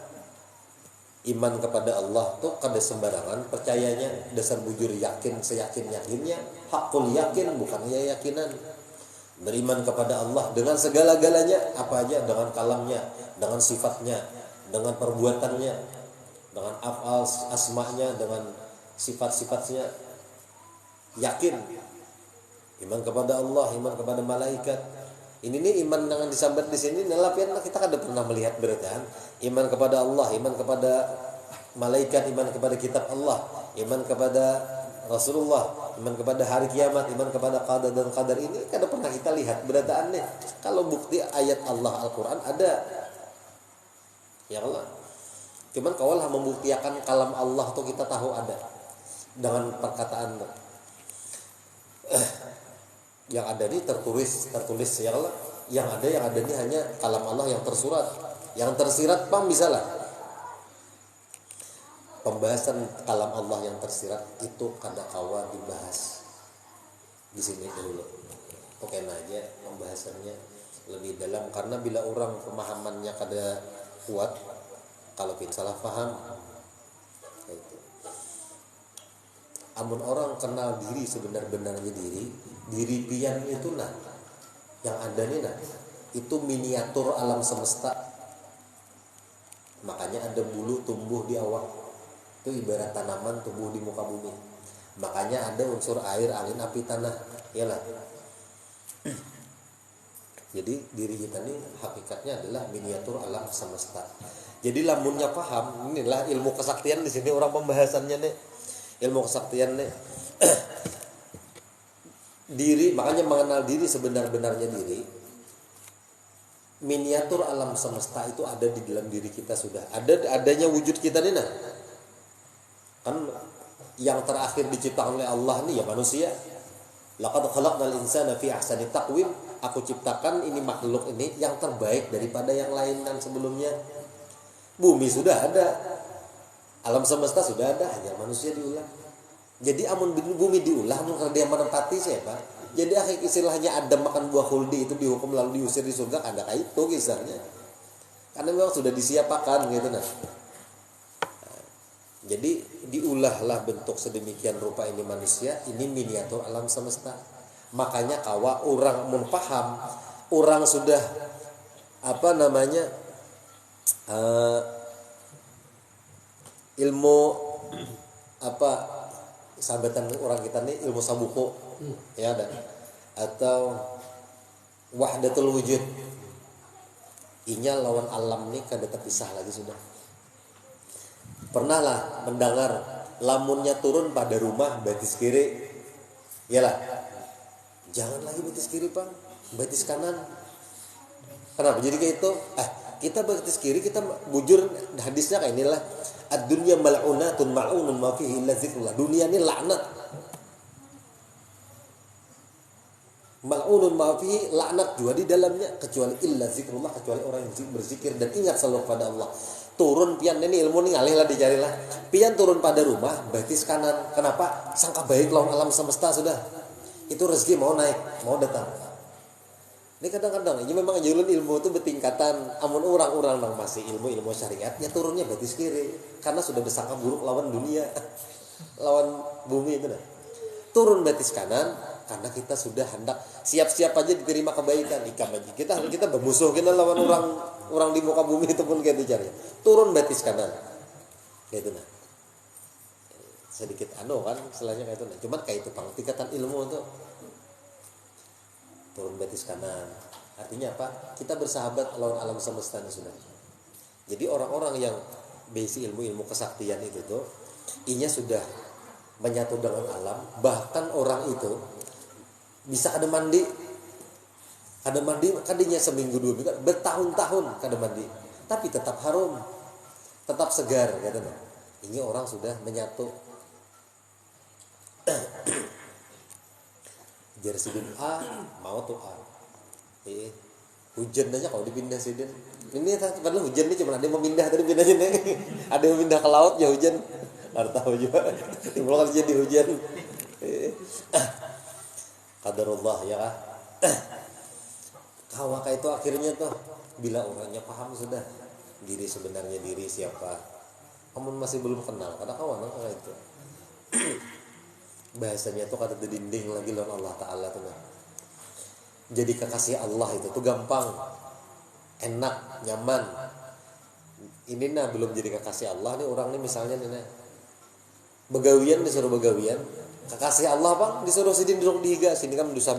S1: Iman kepada Allah tuh kada sembarangan, percayanya dasar bujur yakin, seyakin-yakinnya, hakul yakin bukan ya yakinan. Beriman kepada Allah dengan segala-galanya, apa aja, dengan kalamnya, dengan sifatnya, dengan perbuatannya, dengan afal asma'nya, dengan sifat-sifatnya, yakin. Iman kepada Allah, iman kepada malaikat. Ini nih iman dengan disambat di sini nelapian kita kada pernah melihat berataan. Iman kepada Allah, iman kepada malaikat, iman kepada kitab Allah, iman kepada Rasulullah, iman kepada hari kiamat, iman kepada qadar dan qadar, ini kada pernah kita lihat berataannya. Kalau bukti ayat Allah Al-Qur'an ada. Ya Allah. Cuman kawalah membuktikan kalam Allah tuh kita tahu ada dengan perkataan yang ada ini tertulis ya Allah. Yang ada ini hanya kalam Allah yang tersurat. Yang tersirat pam bisa lah. Pembahasan kalam Allah yang tersirat itu kada kawa dibahas di sini dulu. Oke aja pembahasannya lebih dalam, karena bila orang pemahamannya kada kuat, kalau kita salah paham itu. Amun orang kenal diri sebenar-benarnya diri pian itu nah yang ada nih nah itu miniatur alam semesta. Makanya ada bulu tumbuh di awak, itu ibarat tanaman tumbuh di muka bumi. Makanya ada unsur air, angin, api, tanah, iyalah. Jadi diri kita ini hakikatnya adalah miniatur alam semesta. Jadi lamunnya paham, inilah ilmu kesaktian di sini orang pembahasannya nih. Ilmu kesaktian nih. Diri, makanya mengenal diri sebenar-benarnya diri. Miniatur alam semesta itu ada di dalam diri kita sudah. Adanya wujud kita nih nah. Kan yang terakhir diciptakan oleh Allah nih ya manusia. Laqad khalaqnal insana fi ahsani taqwim. Aku ciptakan ini makhluk ini yang terbaik daripada yang lain dan sebelumnya. Bumi sudah ada, alam semesta sudah ada, hanya manusia diulang. Jadi amun bumi diulah, amun dia menempati siapa? Jadi akhir istilahnya Adam makan buah khuldi itu dihukum lalu diusir di surga, ada kayak itu kisahnya. Karena memang sudah disiapakan gitu nah. Jadi diulahlah bentuk sedemikian rupa ini manusia, ini miniatur alam semesta. Makanya kawa orang mun paham, orang sudah ilmu sahabatan orang kita nih ilmu sabuku ya ada, atau wahdatul wujud, inya lawan alam nih kada terpisah lagi sudah. Pernah lah mendengar lamunnya turun pada rumah betis kiri, iyalah jangan lagi betis kiri Pak, betis kanan. Kenapa jadi kayak itu? Kita betis kiri, kita bujur hadisnya kayak inilah, ad-dunya mal'unatun ma'unun ma fihi illa zikrullah. Dunia ini laknat, mal'unun ma fihi, laknat juga di dalamnya kecuali illa zikrullah, kecuali orang yang berzikir dan ingat selalu pada Allah. Turun pian ini ilmu ini ngalih lah dicarilah. Pian turun pada rumah betis kanan. Kenapa? Sangka baik lawan alam semesta sudah. Itu rezeki mau naik, mau datang. Ini kadang-kadang ini memang julun ilmu itu bertingkatan. Amun orang-orang yang masih ilmu syariat ya turunnya betis kiri karena sudah bersangka buruk lawan dunia, lawan bumi itu dah. Turun betis kanan karena kita sudah hendak siap-siap aja diterima kebaikan. Kita bermusuh kita lawan orang di muka bumi itu pun kayak itu caranya. Turun betis kanan kayak itu nah. Sedikit kan selainnya kayak itu nah. Cuman kayak itu Bang, tingkatan ilmu itu turun betis kanan. Artinya apa? Kita bersahabat lawan alam semesta ini sudah. Jadi orang-orang yang basic ilmu kesaktian itu tuh inya sudah menyatu dengan alam. Bahkan orang itu bisa ada mandi kadinya seminggu 2 minggu, bertahun-tahun kada mandi, tapi tetap harum, tetap segar katanya. Ini orang sudah menyatu. Jersidin A mau tuh A. Hujan aja kalau dipindah sidin. Ini padahal hujan ini cuma ada yang memindah tadi pindah sini. Ada yang pindah ke laut ya hujan. Enggak tahu juga. Timbul kan jadi hujan. Qadarullah ya kah? Kawaka itu akhirnya tuh bila orangnya paham sudah diri sebenarnya diri siapa. Kamu masih belum kenal karena kawan kayak itu. Bahasanya tuh kata dinding lagi lawan Allah Ta'ala tuh. Jadi kekasih Allah itu tuh gampang, enak, nyaman. Ini belum jadi kekasih Allah nih orang nih misalnya nih begawian disuruh begawian, kekasih Allah Bang disuruh sidin duduk di higa, sini kan dosa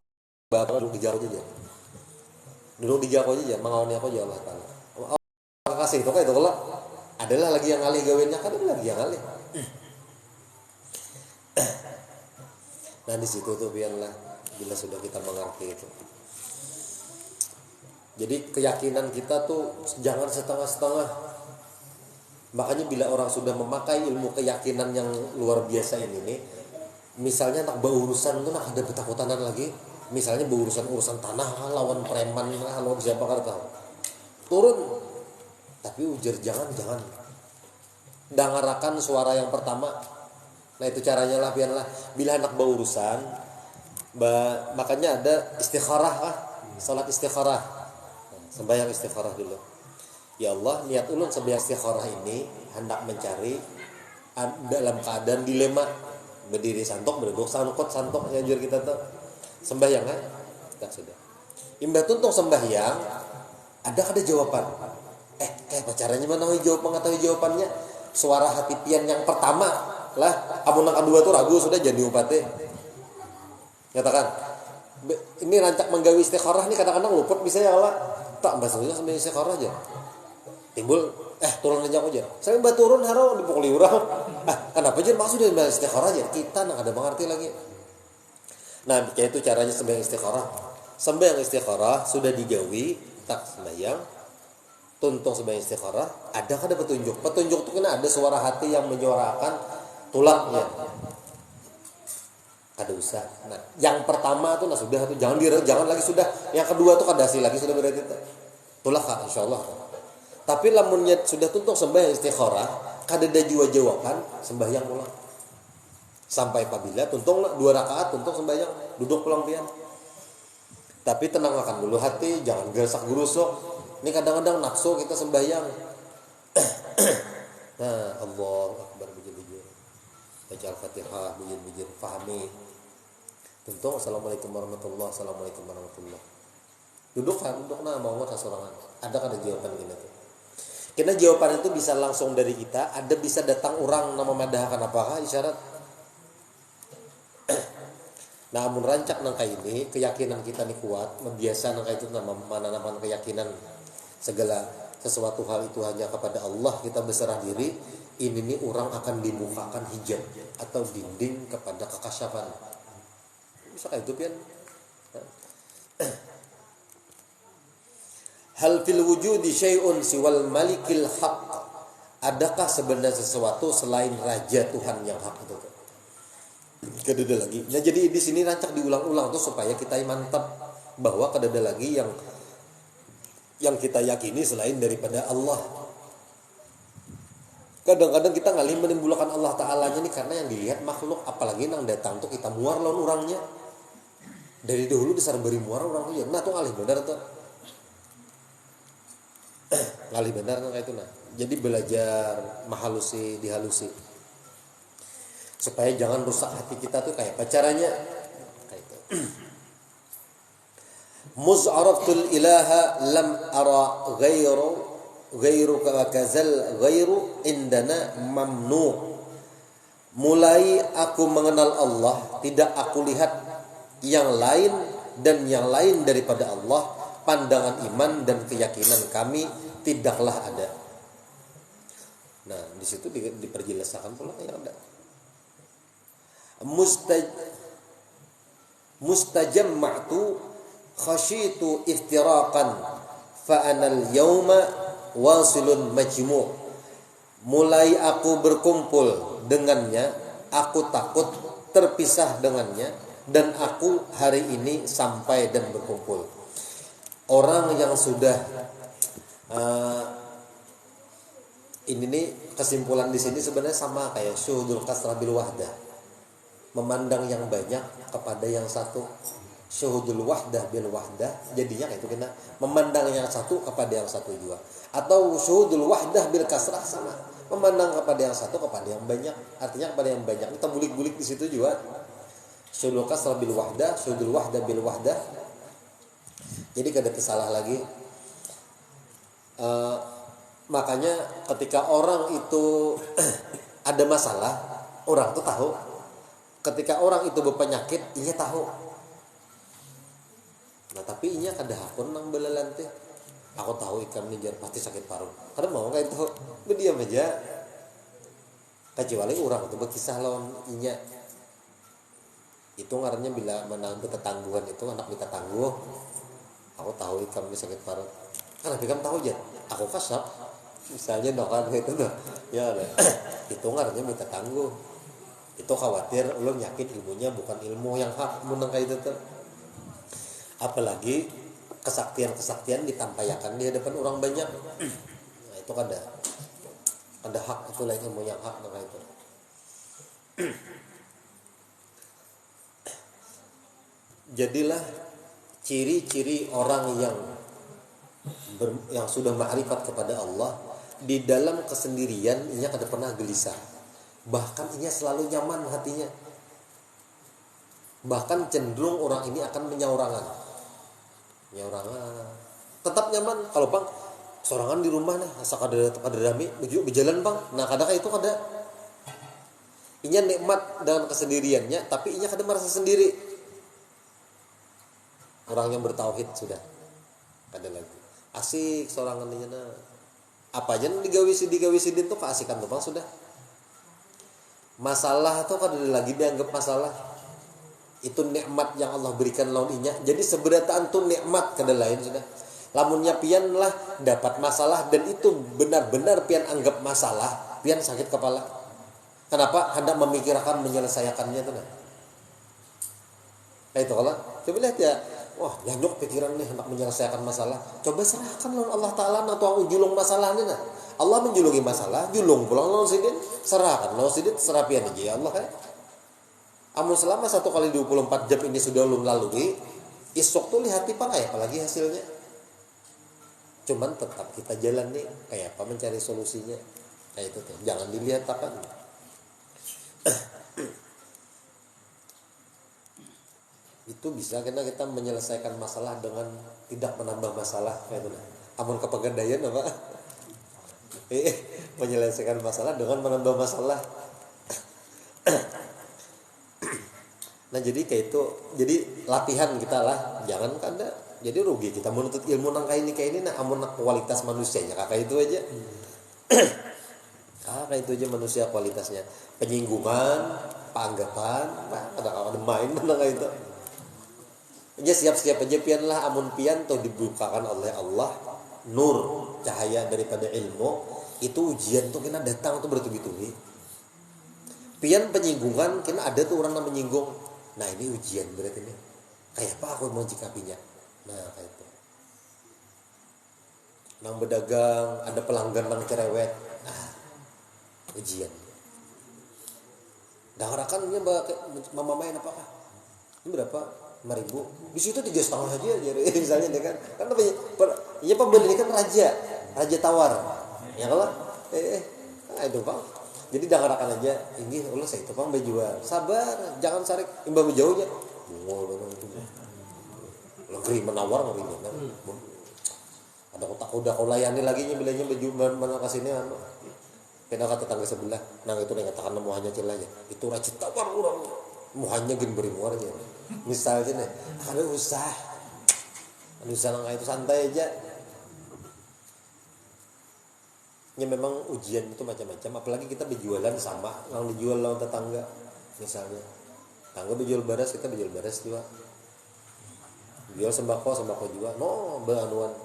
S1: bakal duduk di jauh aja. Duduk di jauh aja, mengawani aku aja Allah Ta'ala. Kekasih itu kayak itu kalau adalah lagi yang ngalih gawiannya kan ada lagi yang ngalih. Nah di situ tuh biarlah bila sudah kita mengerti itu. Jadi keyakinan kita tuh jangan setengah-setengah. Makanya bila orang sudah memakai ilmu keyakinan yang luar biasa ini nih, misalnya nak berurusan tuh nak ada ketakutan lagi. Misalnya berurusan tanah lawan preman lawan siapa kada tahu. Turun. Tapi ujar jangan. Dengarakan suara yang pertama. Nah itu caranya lah biarlah bila hendak berurusan makanya ada istikharah lah, salat istikharah, sembahyang istikharah dulu. Ya Allah niat ulun sembahyang istikharah ini hendak mencari dalam keadaan dilema, berdiri santok berduduk santok yang jujur kita tuh sembahyang kan kita sudah imbah tuntung sembahyang ada jawaban kayak caranya mana mengetahui jawabannya suara hati pian yang pertama lah, amun yang kedua tuh ragu sudah jadi upate. Nyatakan, ini rancak menggawi istikharah nih kadang-kadang luput bisa ya Allah. Tak bahasanya sampai istikharah aja. Timbul, turun aja aja. Saya mbak turun haro dipukuli urang. Kenapa aja maksudnya mbak istikharah aja? Kita nggak ada mengerti lagi. Nah, kayak itu caranya sembahyang istikharah. Sembahyang istikharah sudah digawi tak sembahyang. Tuntung sembahyang istikharah. Ada petunjuk? Petunjuk itu kena ada suara hati yang menyuarakan tulaknya kada usah. Nah, yang pertama tuh sudah tuh jangan lagi sudah. Yang kedua tuh kada hasil lagi sudah berarti tulak insyaallah. Tapi lamunnya sudah tuntung sembahyang istikharah, kada ada jua jawaban sembahyang ulang. Sampai apabila tuntung 2 rakaat tuntung sembahyang, duduk pulang pian. Tapi tenangkan dulu hati, jangan gersak-gerusuk. Ini kadang-kadang nafsu kita sembahyang. Nah, Allahu Akbar bujur-bujur. Baca Al-Fatihah bujur-bujur, fahami. Tuntung Assalamualaikum warahmatullahi wabarakatuh. Duduk mau sorangan. Ada jawaban gini tuh. Karena jawaban itu bisa langsung dari kita, ada bisa datang orang nama madahkan apakah isyarat. Nah, amun rancak nangka ini keyakinan kita nih kuat, membiasa nangka itu menanamkan keyakinan segala sesuatu hal itu hanya kepada Allah, kita berserah diri, ini nih orang akan dibukakan hijab atau dinding kepada kekasyafan. Bisa kayak itu pian. Hal fil wujudi syai'un siwal malikil haq. Adakah sebenarnya sesuatu selain raja Tuhan yang hak itu? Kedada lagi. Nah, jadi di sini rancak diulang-ulang tuh supaya kita mantap bahwa kedada lagi yang kita yakini selain daripada Allah. Kadang-kadang kita ngalih menimbulkan Allah Ta'alanya nih karena yang dilihat makhluk, apalagi nang datang tuh kita muar lawan orangnya. Dari dahulu disar beri muar orang tuh ya. Nah, tuh ngalih benar tuh. Ngalih benar kayak itu nah. Jadi belajar mahalusi, dihalusi. Supaya jangan rusak hati kita tuh kayak pacarannya. Kayak itu. Muz'araftul ilaha lam ara ghairu kazal ghairu indana mamnu. Mulai aku mengenal Allah, tidak aku lihat yang lain dan yang lain daripada Allah. Pandangan iman dan keyakinan kami tidaklah ada. Nah, di situ diperjelaskan pula yang ada. Mustajamma'tu khasyitu iftiraqan fa anal yauma wasilun majmu'. Mulai aku berkumpul dengannya, aku takut terpisah dengannya, dan aku hari ini sampai dan berkumpul. Orang yang sudah ini nih kesimpulan di sini sebenarnya sama kayak syuhudul kasrah bil wahdah, memandang yang banyak kepada yang satu. Syuhudul wahdah bil wahdah jadinya kayak itu kita memandang yang satu kepada yang satu juga, atau syuhudul wahdah bil kasrah sama, memandang kepada yang satu kepada yang banyak, artinya kepada yang banyak. Kita bulik-bulik di situ juga syuhudul kasrah bil wahdah, syuhudul wahdah bil wahdah. Jadi kada tersalah lagi. Makanya ketika orang itu ada masalah, orang tuh tahu. Ketika orang itu berpenyakit, ia tahu. Nah, tapi inya kada hakun nang belalan teh. Aku tahu ikan ninjar pasti sakit paru. Kada mau kayak itu. Berdiam aja. Kecuali orang itu berkisah lawan inya. Itu ngarannya bila menang ketangguhan itu anak kita tangguh. Aku tahu ikan ini sakit paru. Karena ikan tahu aja. Aku kasap. Misalnya dokan itu tuh. Ya, itu ngarannya minta tangguh. Itu khawatir ulun nyakit ilmunya bukan ilmu yang hak menang kayak itu tuh. Apalagi kesaktian-kesaktian ditampayakan di hadapan orang banyak. Nah, itu kada hak, itu lain ilmu yang hak menang itu. Jadilah ciri-ciri orang yang sudah ma'rifat kepada Allah, di dalam kesendirian ia kada pernah gelisah. Bahkan ia selalu nyaman hatinya. Bahkan cenderung orang ini akan menyaurangan. Tetap nyaman. Kalau bang sorangan di rumah nih, asa kada rame, berjalan bang. Nah, kadang itu kada. Inya nikmat dengan kesendiriannya, tapi inya kada merasa sendiri. Orang yang bertauhid sudah kada lagi asik sorangan inya na. Apa aja digawi sidin tuh keasikan tuh bang sudah. Masalah tuh kada lagi dianggap masalah. Itu nikmat yang Allah berikan lawan inya. Jadi seberataan tuh nikmat kada lain sudah. Lamunnya pian lah dapat masalah dan itu benar-benar pian anggap masalah, pian sakit kepala. Kenapa? Hendak memikirkan menyelesaikannya tuh nah. Kayak itu kalau coba lihat ya. Wah, nyanyuk pikiran nih hendak menyelesaikan masalah. Coba serahkan lawan Allah Ta'ala atau julung masalahnya nah. Allah menjulungi masalah, julung pulang lawan sidin, serahkan lawan sidin, serapian aja ya Allah kayak. Amun selama 1 kali 24 jam ini sudah ulun lalui, esok tuh lihat tipa kayak apalagi hasilnya. Cuman tetap kita jalan nih kayak apa mencari solusinya. Kayak itu tuh, jangan dilihat akan. Itu bisa karena kita menyelesaikan masalah dengan tidak menambah masalah kayak itu. Amun kepegandaian apa? Menyelesaikan masalah dengan menambah masalah. Nah jadi kayak itu, jadi latihan kita lah, jangan kada jadi rugi kita menuntut ilmu nang kayak ini nah amun kualitas manusianya kakak itu aja. Kayak itu aja manusia kualitasnya, penyinggungan, panggapan, ada main nang kayak itu. Ya siap-siap aja pian lah, amun pian tuh dibukakan oleh Allah nur cahaya daripada ilmu, itu ujian tuh kena datang tuh bertubi-tubi. Pian penyinggungan kena ada tuh orang yang menyinggung. Nah ini ujian berarti ini. Kayak apa aku mau jikapinya? Nah kayak itu. Nang berdagang ada pelanggan nang cerewet. Ah, ujian. Daharakannya mama main apa? Ini berapa? 5.000. Di situ 3,5 aja jadi misalnya dia kan. Kan ya pembeli ini kan raja tawar. Ya kalau itu Bang. Jadi daharakan aja ini Allah saya itu Bang bejual. Sabar, jangan sarik imbang jauhnya. Bungol banget itu. Negeri menawar ngeri banget. Ada kotak udah kau layani lagi nya bilangnya baju mana kasini anu. Kena kata tetangga sebelah. Nah itu yang katakan muhanya cilanya. Itu raja tawar orang. Muhanya gen beri muar aja. Misalnya nih, ada usaha nang itu santai aja. Ya memang ujian itu macam-macam, apalagi kita berjualan sama yang dijual lawan tetangga. Misalnya tetangga berjual beras, kita berjual beras juga. Jual sembako juga. No, beanuan.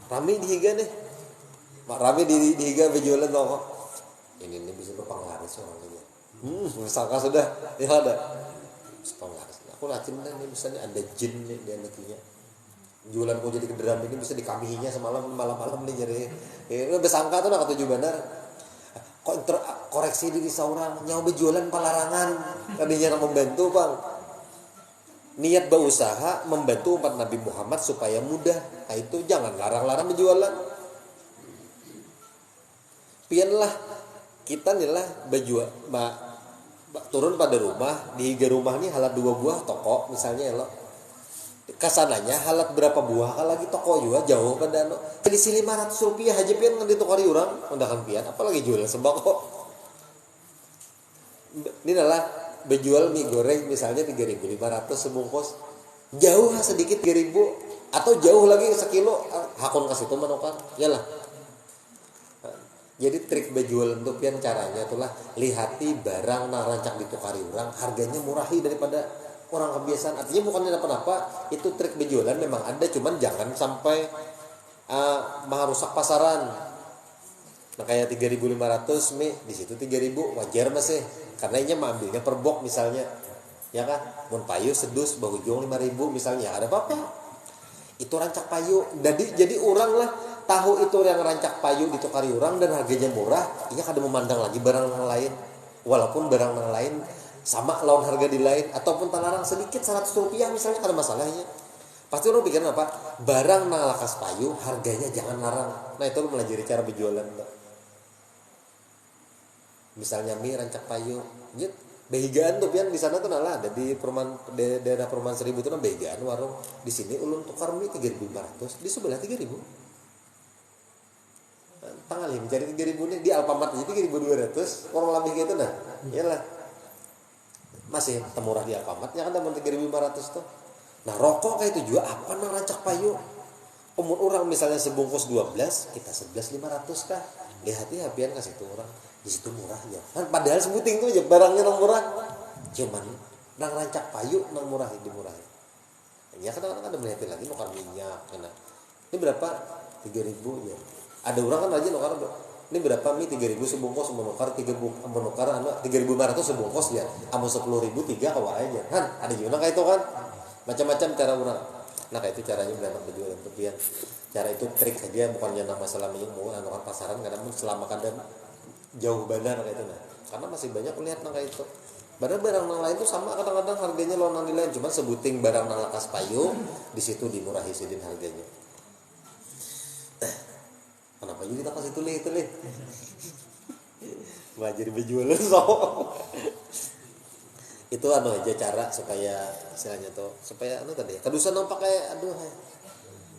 S1: Rame dihiga nih. Rame dihiga berjualan no. Ini bisa berpenglaris orang ini. Sangka sudah ya ada. Penglaris. Aku lacin dan ini misalnya ada jin nih di anaknya. Jualan kok jadi kederam ini bisa dikamihinya semalam malam-malam nih jadi besangka tuh nak ketujuh benar kok koreksi diri seorang nyawa berjualan pelarangan tadinya nak membantu Bang niat berusaha membantu umat Nabi Muhammad supaya mudah. Nah itu jangan larang-larang berjualan. Pianlah kita nilah berjual turun pada rumah di rumah nih halat 2 buah toko misalnya lo kasananya halat berapa buah kan lagi toko juga jauh pada selisih 500 rupiah aja pian ngan di toko orang undakan pian apalagi jual sembako. Ini adalah berjual mie goreng misalnya 3.500 sebungkus jauh sedikit 3.000 atau jauh lagi sekilo hakun kasih itu manukar yalah. Jadi trik berjual untuk pian caranya itulah lihati barang nang rancak ditukari orang harganya murahi daripada orang kebiasaan. Artinya bukannya apa-apa, itu trik berjualan memang ada, cuman jangan sampai merusak pasaran. Nah kayak 3.500 mie di situ 3.000 wajar masih karena ini ambilnya per box misalnya. Ya kan? Mun payu sedus bahujung 5.000 misalnya, ada apa-apa. Itu rancak payu. Jadi orang lah tahu itu yang rancak payu ditukari orang dan harganya murah, ia kada memandang lagi barang yang lain. Walaupun barang yang lain sama lawan harga di lain ataupun talarang sedikit 100 rupiah misalnya ada masalahnya. Pasti orang pikir apa? Barang nang lakas payu harganya jangan larang. Nah itu lo melajari cara berjualan. Misalnya mie rancak payu, nyet behigaan tuh pian di sana tuh nalah ada di daerah perumahan 1000 itu nah behigaan warung. Di sini ulun tukar mie 3.500, di sebelah 3.000. Tanggal ini mencari 3.000 nih di Alfamart aja 3.200, orang lebih gitu nah. Iyalah. Masih temurah di Alfamart ya kan ada 3.500 tuh. Nah rokok kayak itu juga apa nang rancak payu umur orang misalnya sebungkus 12 kita 11.500 kah lihat ya habian kasih itu orang di situ murahnya kan padahal sebuting tuh aja barangnya nang murah cuman nang rancak payu nang murah dimurahin ya kadang-kadang ada melihat lagi nukar minyak kena ini berapa 3.000 ya ada orang kan aja nukar ini berapa mie 3.000 sebungkus menukar 3.000 menukar 3.500 sebungkus ya amun 10.000 3 kawa aja kan ada juga kayak itu kan macam-macam cara orang. Nah kayak itu caranya beranak berjualan kemudian cara itu trik saja bukannya nama masalah menyinggung anukan pasaran kadang selama kadang jauh benar kayak itu nah karena masih banyak lihat nang kayak itu barang-barang nang lain itu sama kadang-kadang harganya lawan nang lain cuma sebuting barang nang lakas payu di situ dimurahi sidin harganya. Kenapa jadi kita kasih tulih belajar berjualan so itu aja cara supaya istilahnya tuh supaya tadi kadusan nang pakai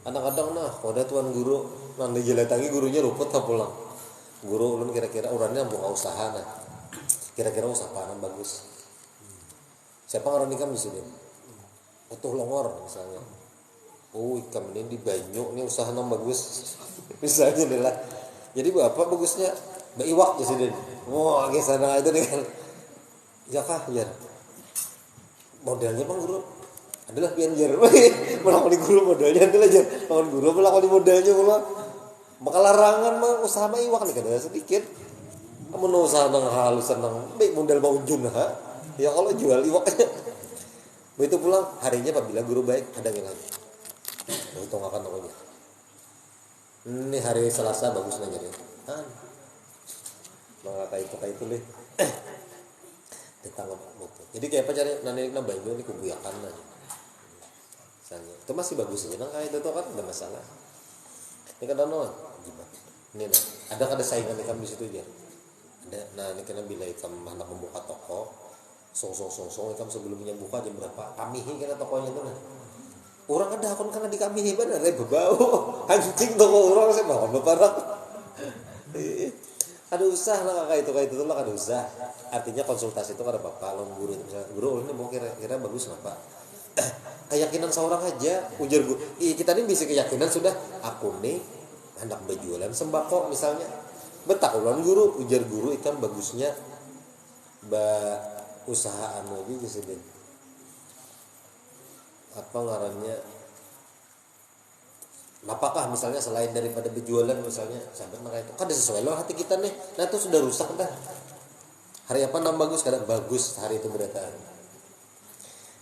S1: kadang-kadang nah kalau ada tuan guru nang dijelatangi gurunya luput tak pulang guru ulun kira-kira urangnya buka usaha nah kira-kira usaha apa bagus Siapa ngaran ikam di sini? Utuh longor misalnya. Oh ikam ini di banyu ini usaha nang bagus. Misalnya nih lah. Jadi bapak bagusnya baiwak di sini. Wah kesana itu nih kan. Ya kah ya. Modelnya bang guru adalah pianjer. Melakoni guru modelnya adalah jar. Lawan guru melakoni modelnya mula. Bakal larangan mah usaha mah iwak nih kada sedikit. Kamu nu usaha nang halus nang baik model mau unjun ha. Ya kalau jual iwaknya. Begitu pulang harinya apabila guru baik hadangin lagi. Untung akan namanya. Ini hari Selasa bagus nanya deh. Maka kayak itu deh. Ditangkap motor. Jadi kayak apa cari nanti nak banyu ini kubuyakan aja. Misalnya itu masih bagus aja. Nah kayak itu kan ada masalah. Ini kan gimana? Ini nah ada saingan ikam di situ aja. Nah ini kena bila ikam hendak membuka toko, song ikam sebelumnya buka jam berapa? Kamihi kena tokonya itu nah. Orang ada akun karena di kamihi benar, berbau anjing toko orang saya bawa beparak. Ada usaha lah kayak itu tuh lah ada usaha. Artinya konsultasi itu kada bapak lawan guru misalnya guru ini mau kira-kira bagus apa? Keyakinan seorang aja ujar guru. Kita ini bisa keyakinan sudah aku nih hendak berjualan sembako misalnya. Betak ulang guru ujar guru ikan bagusnya usaha anu iki disebut apa ngarannya apakah misalnya selain daripada berjualan misalnya sampai mereka itu kan sesuai loh hati kita nih nah itu sudah rusak dah hari apa nam bagus kadang bagus hari itu berdatang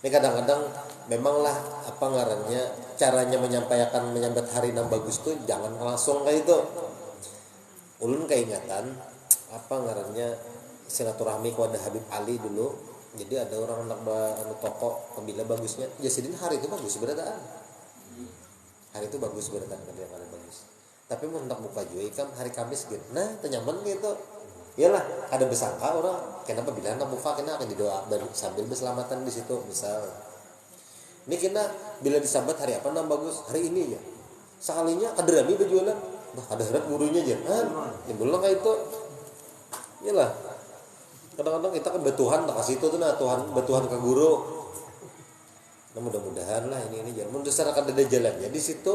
S1: ini kadang-kadang memanglah apa ngarannya caranya menyambut hari nam bagus tuh jangan langsung kayak itu ulun keingatan apa ngarannya silaturahmi kepada Habib Ali dulu jadi ada orang anak anu toko pembila bagusnya Jasidin hari itu bagus berataan hari itu bagus berataan kada yang bagus tapi mau hendak buka juga ikam hari Kamis gitu nah tenyaman gitu iyalah ada bersangka orang kenapa bila hendak buka kena akan didoa sambil berselamatan di situ misal ini kena bila disambat hari apa nam bagus hari ini ya sekalinya kaderami berjualan bah ada harap gurunya jangan timbullah kayak itu iyalah kadang-kadang kita kan betuhan tak kasih itu tuh nah Tuhan betuhan ke guru nah mudah-mudahan lah ini jangan mendesarkan ada jalannya di situ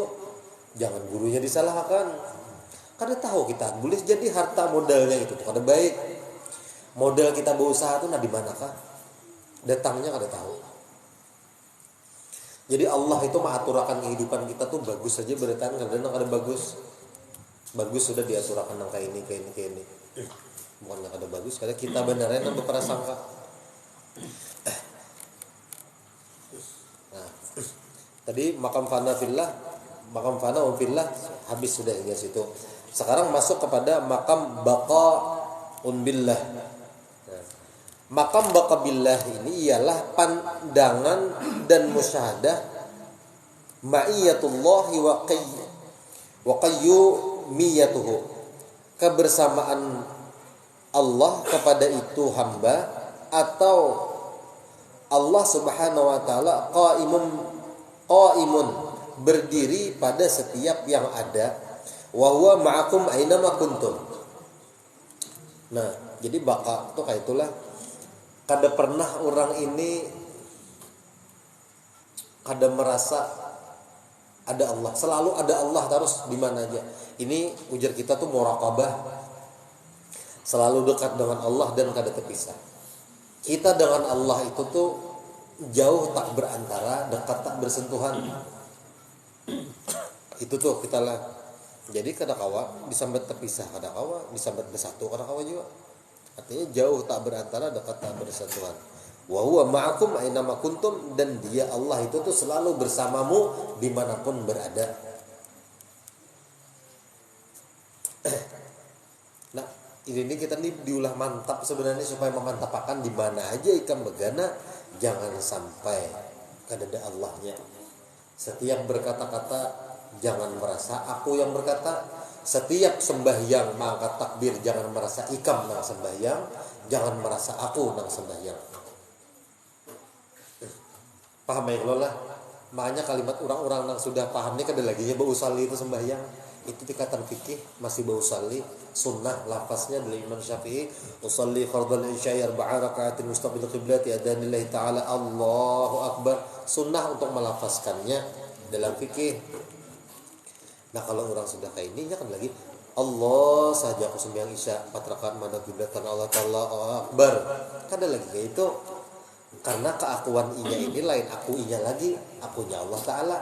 S1: jangan gurunya disalahkan kada tahu kita boleh jadi harta modalnya itu tuh kada baik modal kita berusaha tuh nah di manakah datangnya kada tahu jadi Allah itu mengaturakan kehidupan kita tuh bagus saja bertahan kadang kada bagus sudah diaturakan nang kayak ini bukan ada bagus karena kita beneran yang berprasangka. Nah, tadi makam fana fillah habis sudah hingga situ. Sekarang masuk kepada makam baqaun billah. Nah, makam baqa billah ini ialah pandangan dan musyahadah ma'iyatullahi wa qayyumiyatuhu kebersamaan Allah kepada itu hamba atau Allah Subhanahu wa taala qaimun berdiri pada setiap yang ada wa huwa ma'akum aina ma kuntum. Nah, jadi baqa itu kayak itulah kada pernah orang ini kada merasa ada Allah, selalu ada Allah terus di mana aja. Ini ujar kita tuh muraqabah. Selalu dekat dengan Allah dan kada terpisah. Kita dengan Allah itu tuh jauh tak berantara, dekat tak bersentuhan. Itu tuh kita lah. Jadi kada kawa disambat terpisah, kada kawa disambat bersatu, kada kawa juga. Artinya jauh tak berantara, dekat tak bersentuhan. Wa huwa ma'akum aina ma kuntum dan dia Allah itu tuh selalu bersamamu dimanapun berada. Nah, ini kita nih diulah mantap sebenarnya supaya memantapkan di mana aja ikan begana jangan sampai kada ada Allahnya. Setiap berkata-kata jangan merasa aku yang berkata. Setiap sembahyang mengangkat takbir jangan merasa ikam nang sembahyang, jangan merasa aku nang sembahyang. Paham ya kalau lah Makanya kalimat orang-orang yang sudah paham ini kada lagi bau usalli itu sembahyang. Itu tingkatan fikih masih bau usalli. Sunnah lafaznya dari Imam Syafi'i, usalli fardhal isya'i 4 raka'atin mustaqbil qiblati adanillahi ta'ala Allahu akbar. Sunnah untuk melafazkannya dalam fikih. Nah kalau orang sudah kayak ini kan lagi Allah saja aku sembahyang isya 4 rakaat madhab kiblat karena Allah Ta'ala akbar. Kada lagi kayak itu. Karena keakuan inya ini lain aku inya lagi, akunya Allah Ta'ala.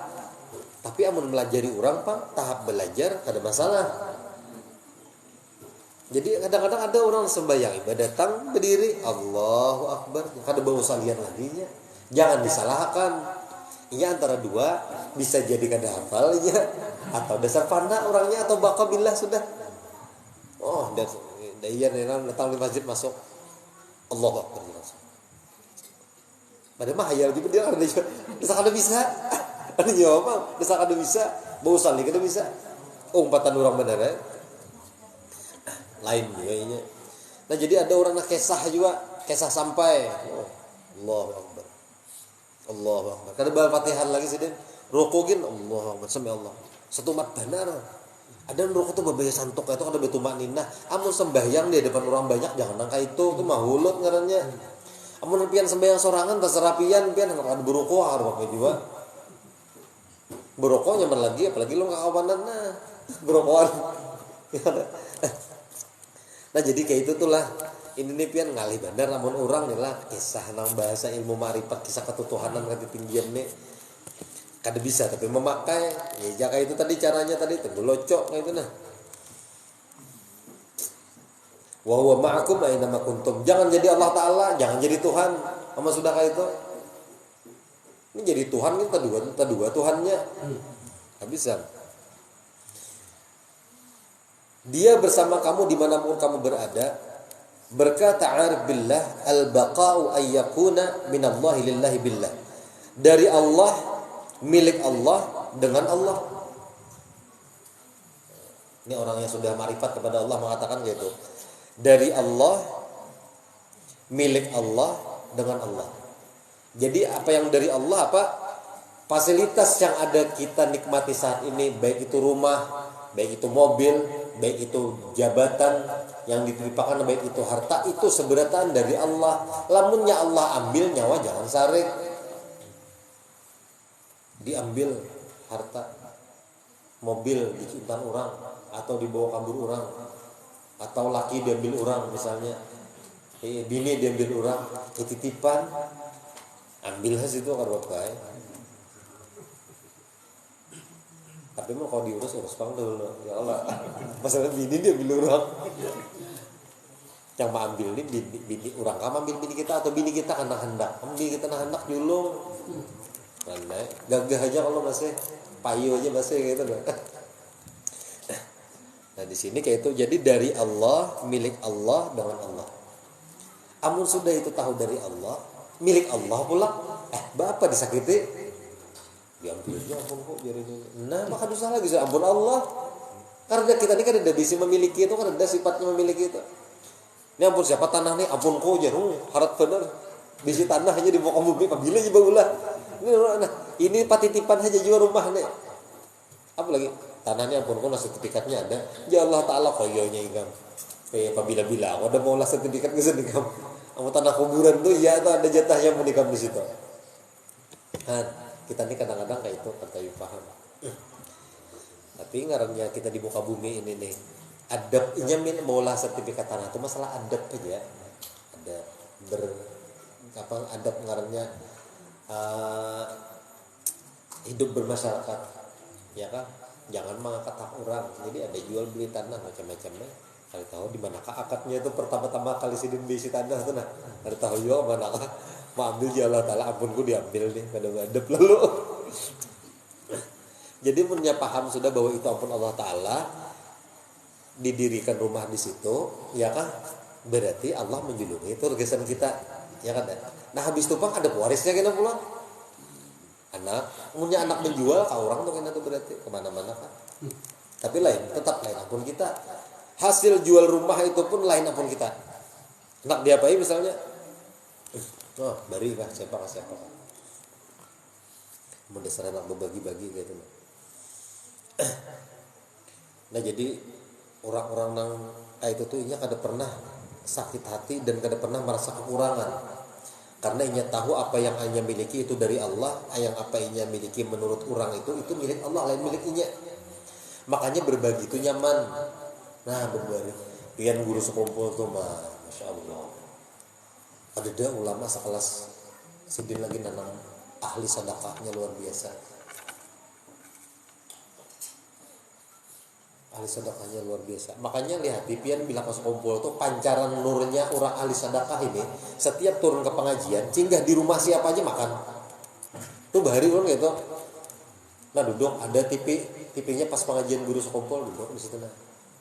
S1: Tapi amun melajari orang Pak, tahap belajar ada masalah. Jadi kadang-kadang ada orang sembahyang datang berdiri Allahu Akbar, kada bau salian laginya. Jangan disalahkan. Inya antara dua, bisa jadi kada hafalnya atau dasar pandang orangnya atau bakabillah sudah. Oh, dia datang di masjid masuk Allahu Akbar langsung. Padahal mah hayal juga dia kada bisa. Ada jawab, desa kada bisa. Bau sali kada bisa. Umpatan orang benar ya. Lain juga ini. Nah, jadi ada orang nak kesah juga, kesah sampai. Oh, Allahu Akbar. Allahu Akbar. Kada baca Fatihah lagi sih den. Rukugin Allahu Akbar sampai Allah. Satu mat benar. Ada rukuk tuh babaya santok itu kada betul maknina. Amun sembahyang di depan orang banyak jangan nangka itu mahulut ngarannya. Amun pian sembahyang sorangan terserah pian ada berukuk harus juga. Berukuk nyaman lagi apalagi lu kawanan nah. Berukukan. Nah jadi kayak itu tuh lah. Ini nih pian ngalih bandar namun orang nih lah kisah nang bahasa ilmu marifat kisah ketuhanan ketinggian nih. Kada bisa tapi memakai ya jaka itu tadi caranya tadi tegulocok kayak itu nah. Wa huwa ma'akum aina ma kuntum. Jangan jadi Allah Ta'ala, jangan jadi Tuhan. Sama sudah kayak itu. Ini jadi Tuhan kita dua Tuhannya. Habisan. Dia bersama kamu dimanapun kamu berada. Berkata arif billah al-baqa'u ayyakuna minallahi lillahi billah. Dari Allah, milik Allah dengan Allah. Ini orang yang sudah marifat kepada Allah mengatakan gitu. Dari Allah, milik Allah dengan Allah. Jadi apa yang dari Allah apa? Fasilitas yang ada kita nikmati saat ini, baik itu rumah, baik itu mobil, baik itu jabatan yang ditimpakan, baik itu harta, itu seberatan dari Allah. Lamunnya Allah ambil nyawa jangan sarik. Diambil harta, mobil dicintan orang atau dibawa kabur orang. Atau laki diambil orang misalnya, bini diambil orang, titipan, ambil hasil itu kalau bapak. Tapi mau kalau diurus pang dulu, ya Allah. Masalah bini diambil orang, yang mau ambil ini bini orang, kamu ambil bini kita atau bini kita kena hendak, bini kita kena hendak dulu, mana gagah aja kalau masih payu aja masih gitu loh. Nah di sini kayak itu jadi dari Allah, milik Allah dengan Allah. Amun sudah itu tahu dari Allah, milik Allah pula, bapak disakiti, diambil aja ampun kok biar ini. Nah maka dosa lagi ampun Allah. Karena kita ini kan tidak bisa memiliki itu, kan ada sifatnya memiliki itu. Ini ampun siapa tanah nih, ampun kok jarum, harap benar. Bisi tanah aja di muka bumi, pabila aja bagulah. Ini patitipan aja juga rumah nih. Apa lagi? Tanahnya ampun kok sertifikatnya ada. Ya Allah Ta'ala koyonya ikam. Apabila aku ada mau lah sertifikat ke sini ikam. Kamu tanah kuburan tuh ya itu ada jatahnya mau ikam di situ. Nah, kita ini kadang-kadang kayak itu kata paham. Tapi ngarannya kita di muka bumi ini nih. Adabnya mau lah sertifikat tanah itu masalah adab aja. Ada adab ngarannya hidup bermasyarakat. Ya kan? Jangan mengangkat hak orang. Jadi ada jual beli tanah macam-macamnya. Kali tahu di manakah akadnya itu pertama-tama kali sidin bisi tanah itu nah. Kali tahu yo manakah mau ambil ya Allah Ta'ala ampunku diambil nih pada adab lalu. Jadi punya paham sudah bahwa itu ampun Allah Ta'ala didirikan rumah di situ, ya kan? Berarti Allah menjulungi itu regesan kita, ya kan? Nah habis itu Pak ada pewarisnya kena pulang. Anak punya anak menjual ke orang tuh kena tuh berarti kemana-mana kan. Tapi tetap lain ampun kita. Hasil jual rumah itu pun lain ampun kita. Anak diapain misalnya? Oh, bari kah siapa. mendasar anak berbagi-bagi gitu. Nah jadi orang-orang yang kayak itu tuh inya kada pernah sakit hati dan kada pernah merasa kekurangan, karena inya tahu apa yang inya miliki itu dari Allah, yang apa inya miliki menurut orang itu milik Allah, lain milik inya. Makanya berbagi itu nyaman. Nah berbagi pian guru sekumpul tuh mah masya Allah, ada ulama sekelas Sidin lagi nanam, ahli sedekahnya luar biasa. Ahli sedekahnya luar biasa. Makanya lihat pian bila pas kumpul tuh pancaran nurnya orang ahli sedekah ini setiap turun ke pengajian singgah di rumah siapa aja makan. Tuh bahari orang gitu. Nah duduk ada tipinya pas pengajian guru sekumpul duduk di situ nah.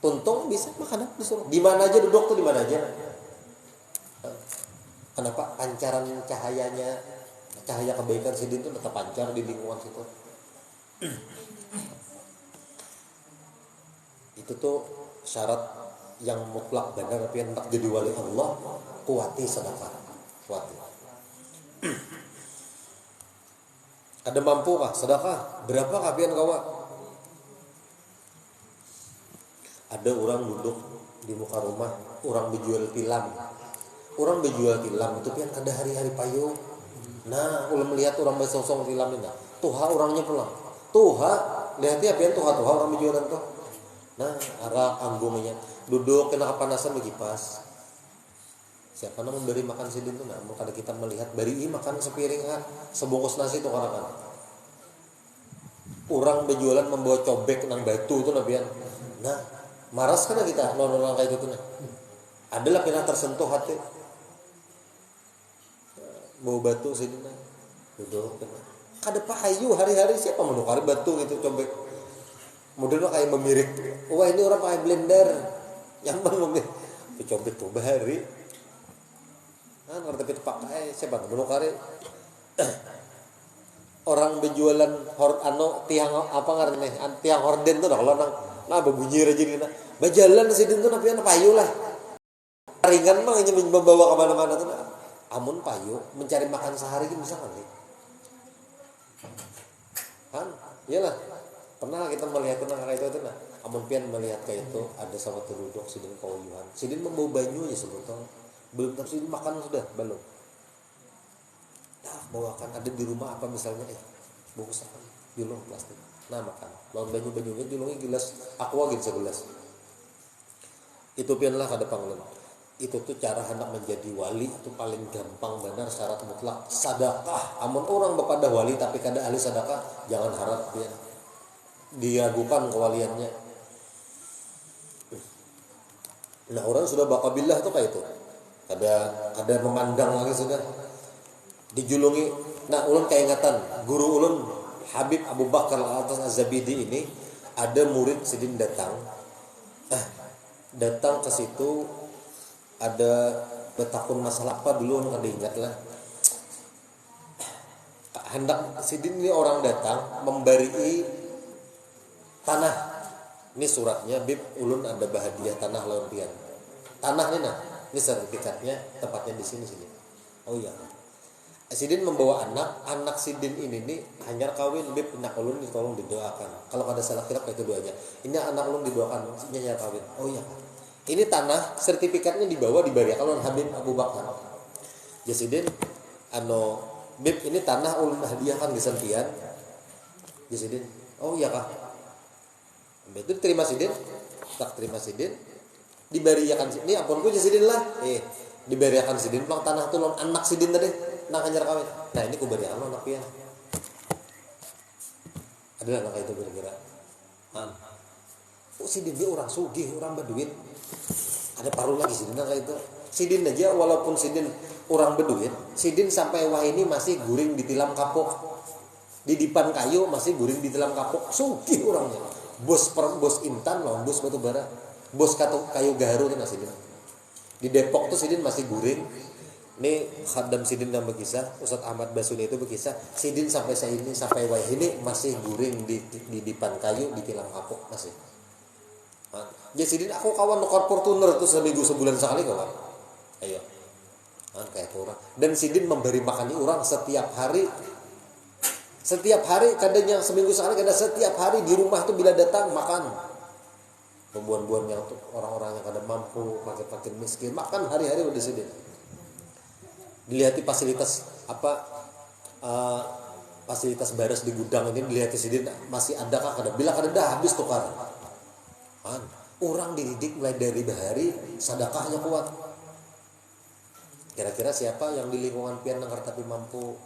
S1: Tuntung bisa makan disuruh. Di mana aja duduk tuh di mana aja. Kenapa pancaran cahayanya, cahaya kebaikan Sidin tuh tetap pancar di lingkungan situ. Itu tuh syarat yang mutlak benar, tapi hendak jadi wali Allah kuati sedekah, kuati. Ada mampu kah sedekah? Berapa kapian kawa? Ada orang duduk di muka rumah, orang berjual tilam. Orang berjual tilam itu pian kada hari-hari payung. Nah, ulah melihat orang bersosong tilam ini. Tuha orangnya pulang. Tuha, lihat ya pian tuha orang berjualan tuh. Nah, arak anggungnya duduk kena kepanasan begipas. Siapa nama memberi makan Sidin tuh? Nah, kada kita melihat bari makan sepiring sebungkus nasi tuh orang. Orang berjualan membawa cobek nang batu tuh nabian. Nah, maras kan kita non-non kayak gitu nah. Adalah pernah tersentuh hati. Bawa batu Sidin nah. Duduk kena. Kada pahayu hari-hari siapa menukar batu gitu cobek. Modelnya kayak memirik, wah ini orang pakai blender, yang memirik, cobek tuh bahari, kan ngerti pakai siapa menukari, orang berjualan tiang apa ngarane, tiang horden tuh dah kalau nah berbunyi aja gitu, berjalan Sidin tuh napi anak payu lah, ringan mah hanya membawa kemana-mana tuh, amun payu mencari makan sehari gitu bisa kan, iyalah. Pernah kita melihat tentang kayak itu nah, amun pian melihat kayak itu ada sama duduk Sidin kauyuhan. Sidin membawa banyu ya sebetulnya. Belum tentu Sidin makan sudah belum. Nah, bawakan ada di rumah apa misalnya bungkus apa? Julung plastik. Nah, makan. Lawan banyu-banyunya julungnya gelas aqua gitu segelas. Itu pianlah kada panglen. Itu tuh cara hendak menjadi wali itu paling gampang benar syarat mutlak sedekah. Amun orang bepada wali tapi kada ahli sedekah, jangan harap pian diragukan kewaliannya. Nah orang sudah bakabillah tuh kayak itu, ada memandang lagi sudah dijulungi. Nah ulun keingatan guru ulun Habib Abu Bakar Al-Atas Az-Zabidi ini ada murid Sidin datang ke situ, ada betakun masalah apa dulu ulun kada ingat lah. Hendak Sidin ini orang datang memberi tanah. Ini suratnya Bib ulun ada bahadiah tanah lawan pian. Tanah ini nah, ini sertifikatnya tepatnya di sini. Oh iya. Sidin membawa anak Sidin ini nih hanyar kawin Bib anak ulun tolong didoakan. Kalau ada salah kira kayak keduanya. Ini anak ulun didoakan, hanyar kawin. Oh iya. Ini tanah sertifikatnya dibawa diberi kalau Habib Abu Bakar. Ya Sidin Bib ini tanah ulun hadiahkan ke sampean. Ya Sidin. Oh iya Kak. Itu terima Sidin, tak terima Sidin, diberiakan ini ampunku aja Sidin lah, diberiakan Sidin pulang tanah tuh lawan anak Sidin tadi, nak anjar kawin. Nah ini ku beriakan lo anak pian. Ada anak itu kira-kira. Oh Sidin dia orang sugih, orang berduit. Ada paruh lagi Sidin kayak itu. Sidin aja walaupun Sidin orang berduit, Sidin sampai wah ini masih guring ditilam kapok, di dipan kayu masih guring ditilam kapok, sugih orangnya. Bos Intan loh, bos batu bara, bos kayu gaharu itu Sidin. Di Depok tuh Sidin masih guring. Ini khadam Sidin yang berkisah, Ustadz Ahmad Basuni itu berkisah, Sidin sampai wah ini masih guring di dipan kayu di tilam kapok masih. Ya Sidin aku kawan nukar Fortuner tuh seminggu sebulan sekali kawan. Ayo. Kayak orang. Dan Sidin memberi makan orang setiap hari Setiap hari, kadang yang seminggu sekali, kadang setiap hari di rumah tuh bila datang makan. Pembuan-buan yang untuk orang-orang yang kadang mampu, fakir-fakir miskin, makan hari-hari udah sedih. Dilihati fasilitas fasilitas beres di gudang ini, dilihat sedih masih adakah kadang, bila kadang dah habis tukar. Kan orang dididik mulai dari bahari sedekahnya kuat. Kira-kira siapa yang di lingkungan pian dengar tapi mampu,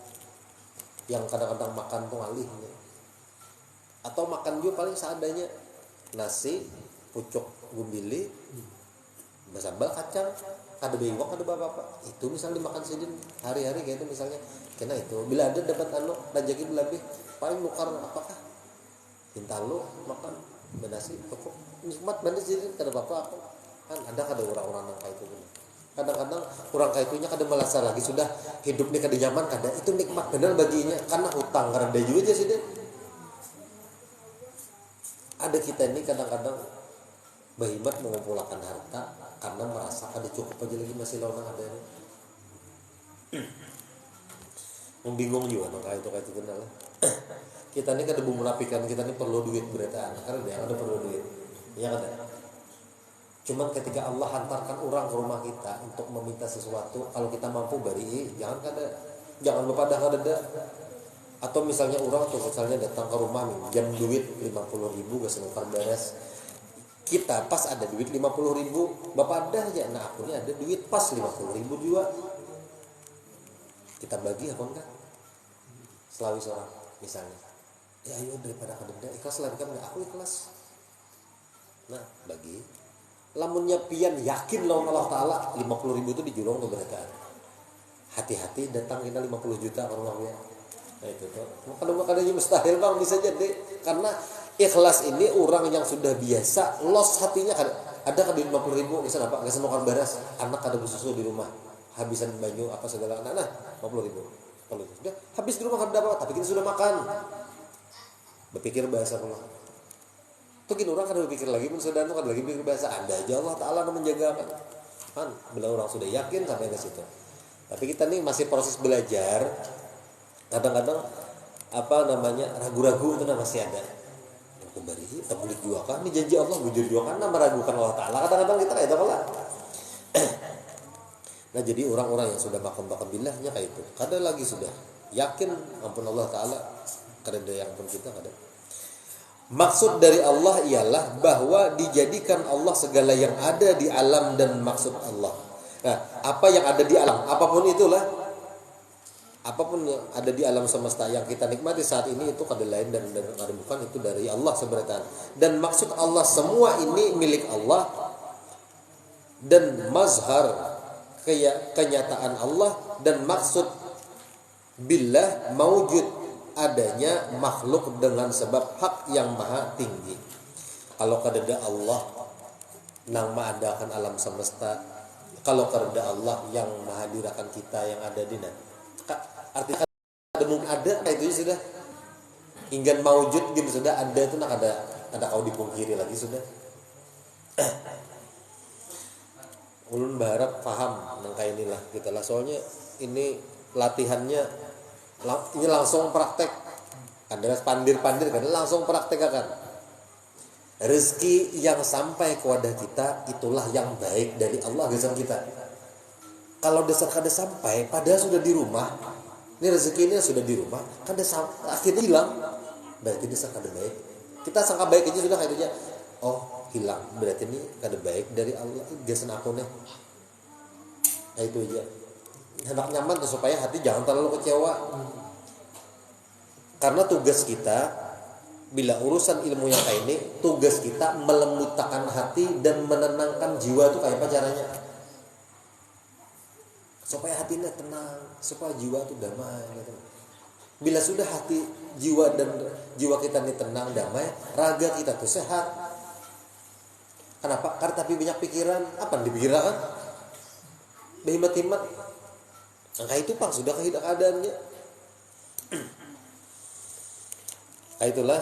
S1: yang kadang-kadang makan tuh ngalih, atau makan juga paling seadanya, nasi pucuk gumbili sambal kacang, ada bewok, ada bapak-bapak, itu misalnya dimakan sidin hari-hari kayak itu misalnya, kena itu bila ada dapat rezeki lebih paling nukar apakah lu makan nasi cukup nikmat banget sidin kada apa-apa kan. Ada orang-orang yang kayak itu, kadang-kadang kurang kayak itunya kadang merasa lagi sudah hidup nih kada nyaman, kada itu nikmat benar baginya karena hutang karena ada juga sih deh. Ada kita ini kadang-kadang berhemat mengumpulkan harta karena merasa kada cukup aja lagi masih lawan ada ini. Bingung juga kayak itu kenal. Kita ini kada menafikan kita ini perlu duit berataan karena dia ada perlu duit. Ya kada. Cuman ketika Allah hantarkan orang ke rumah kita untuk meminta sesuatu, kalau kita mampu beri, jangan berpadah kada. Atau misalnya orang tuh misalnya datang ke rumah minjam duit 50.000 gak senukar beres. Kita pas ada duit 50.000, bapak ada aja. Nah aku ini ada duit pas 50.000 juga. Kita bagi apa enggak? Selawi seorang misalnya. Ya ayo daripada kada ikhlas lah kan aku ikhlas. Nah bagi. Lamunnya pian yakin lawan Allah Ta'ala 50.000 itu dijulung ke berataan. Hati-hati datang kita 50 juta ke rumahnya. Nah itu tuh. Kadang-kadang mustahil bang bisa jadi. Karena ikhlas ini orang yang sudah biasa los hatinya ada kan 50.000 misalnya apa? Nggak senokar beres. Anak ada bersusu di rumah. Habisan banyu apa segala. Nah 50.000. Kalau sudah habis di rumah kada apa, tapi kita sudah makan. Berpikir bahasa rumah. Tuh gini orang kan berpikir lagi pun sudah kan lagi berpikir bahasa ada aja Allah Ta'ala menjaga kan bila orang sudah yakin sampai ke situ. Tapi kita nih masih proses belajar, kadang-kadang ragu-ragu itu masih ada. Kembali kita boleh juga kan ini janji Allah bujur juga kan meragukan Allah Ta'ala, kadang-kadang kita kayak apa. Nah jadi orang-orang yang sudah makan billahnya kayak itu kadang lagi sudah yakin ampun Allah Ta'ala, kadang yang pun kita kadang. Maksud dari Allah ialah bahwa dijadikan Allah segala yang ada di alam dan maksud Allah. Nah, apa yang ada di alam, apapun itulah, apapun yang ada di alam semesta yang kita nikmati saat ini itu kada lain dan kada bukan itu dari Allah sebenarnya. Dan maksud Allah semua ini milik Allah dan mazhar kenyataan Allah dan maksud billah maujud adanya makhluk dengan sebab hak yang maha tinggi. Kalau kada Allah nang mengadakan alam semesta, kalau kada Allah yang menghadirkan kita yang ada di sana, artinya ada mungkin ada itu sudah hingga maujud gitu sudah ada itu nak ada kau dipungkiri lagi sudah. Ulun berharap paham nang kayak inilah kita lah, soalnya ini latihannya ini langsung praktek. Adalah pandir-pandir kan langsung praktek kan. Rezeki yang sampai ke wadah kita itulah yang baik dari Allah dasar kita. Kalau dasar kada sampai padahal sudah di rumah, ini rezeki ini sudah di rumah, kada akhirnya hilang, berarti dasar kada baik. Kita sangka baik aja sudah kayaknya, oh hilang, berarti ini kada baik dari Allah dasar aku nih. Nah itu aja. Hendak nyaman tuh supaya hati jangan terlalu kecewa. Karena tugas kita bila urusan ilmu yang kayak ini, tugas kita melembutkan hati dan menenangkan jiwa tuh kayak apa caranya? Supaya hatinya tenang, supaya jiwa tuh damai gitu. Bila sudah hati, jiwa kita ini tenang, damai, raga kita tuh sehat. Kenapa? Karena tapi banyak pikiran, apa yang dipikirkan? Berhemat-hemat. Angka itu Pak sudah keadaannya. Nah itulah.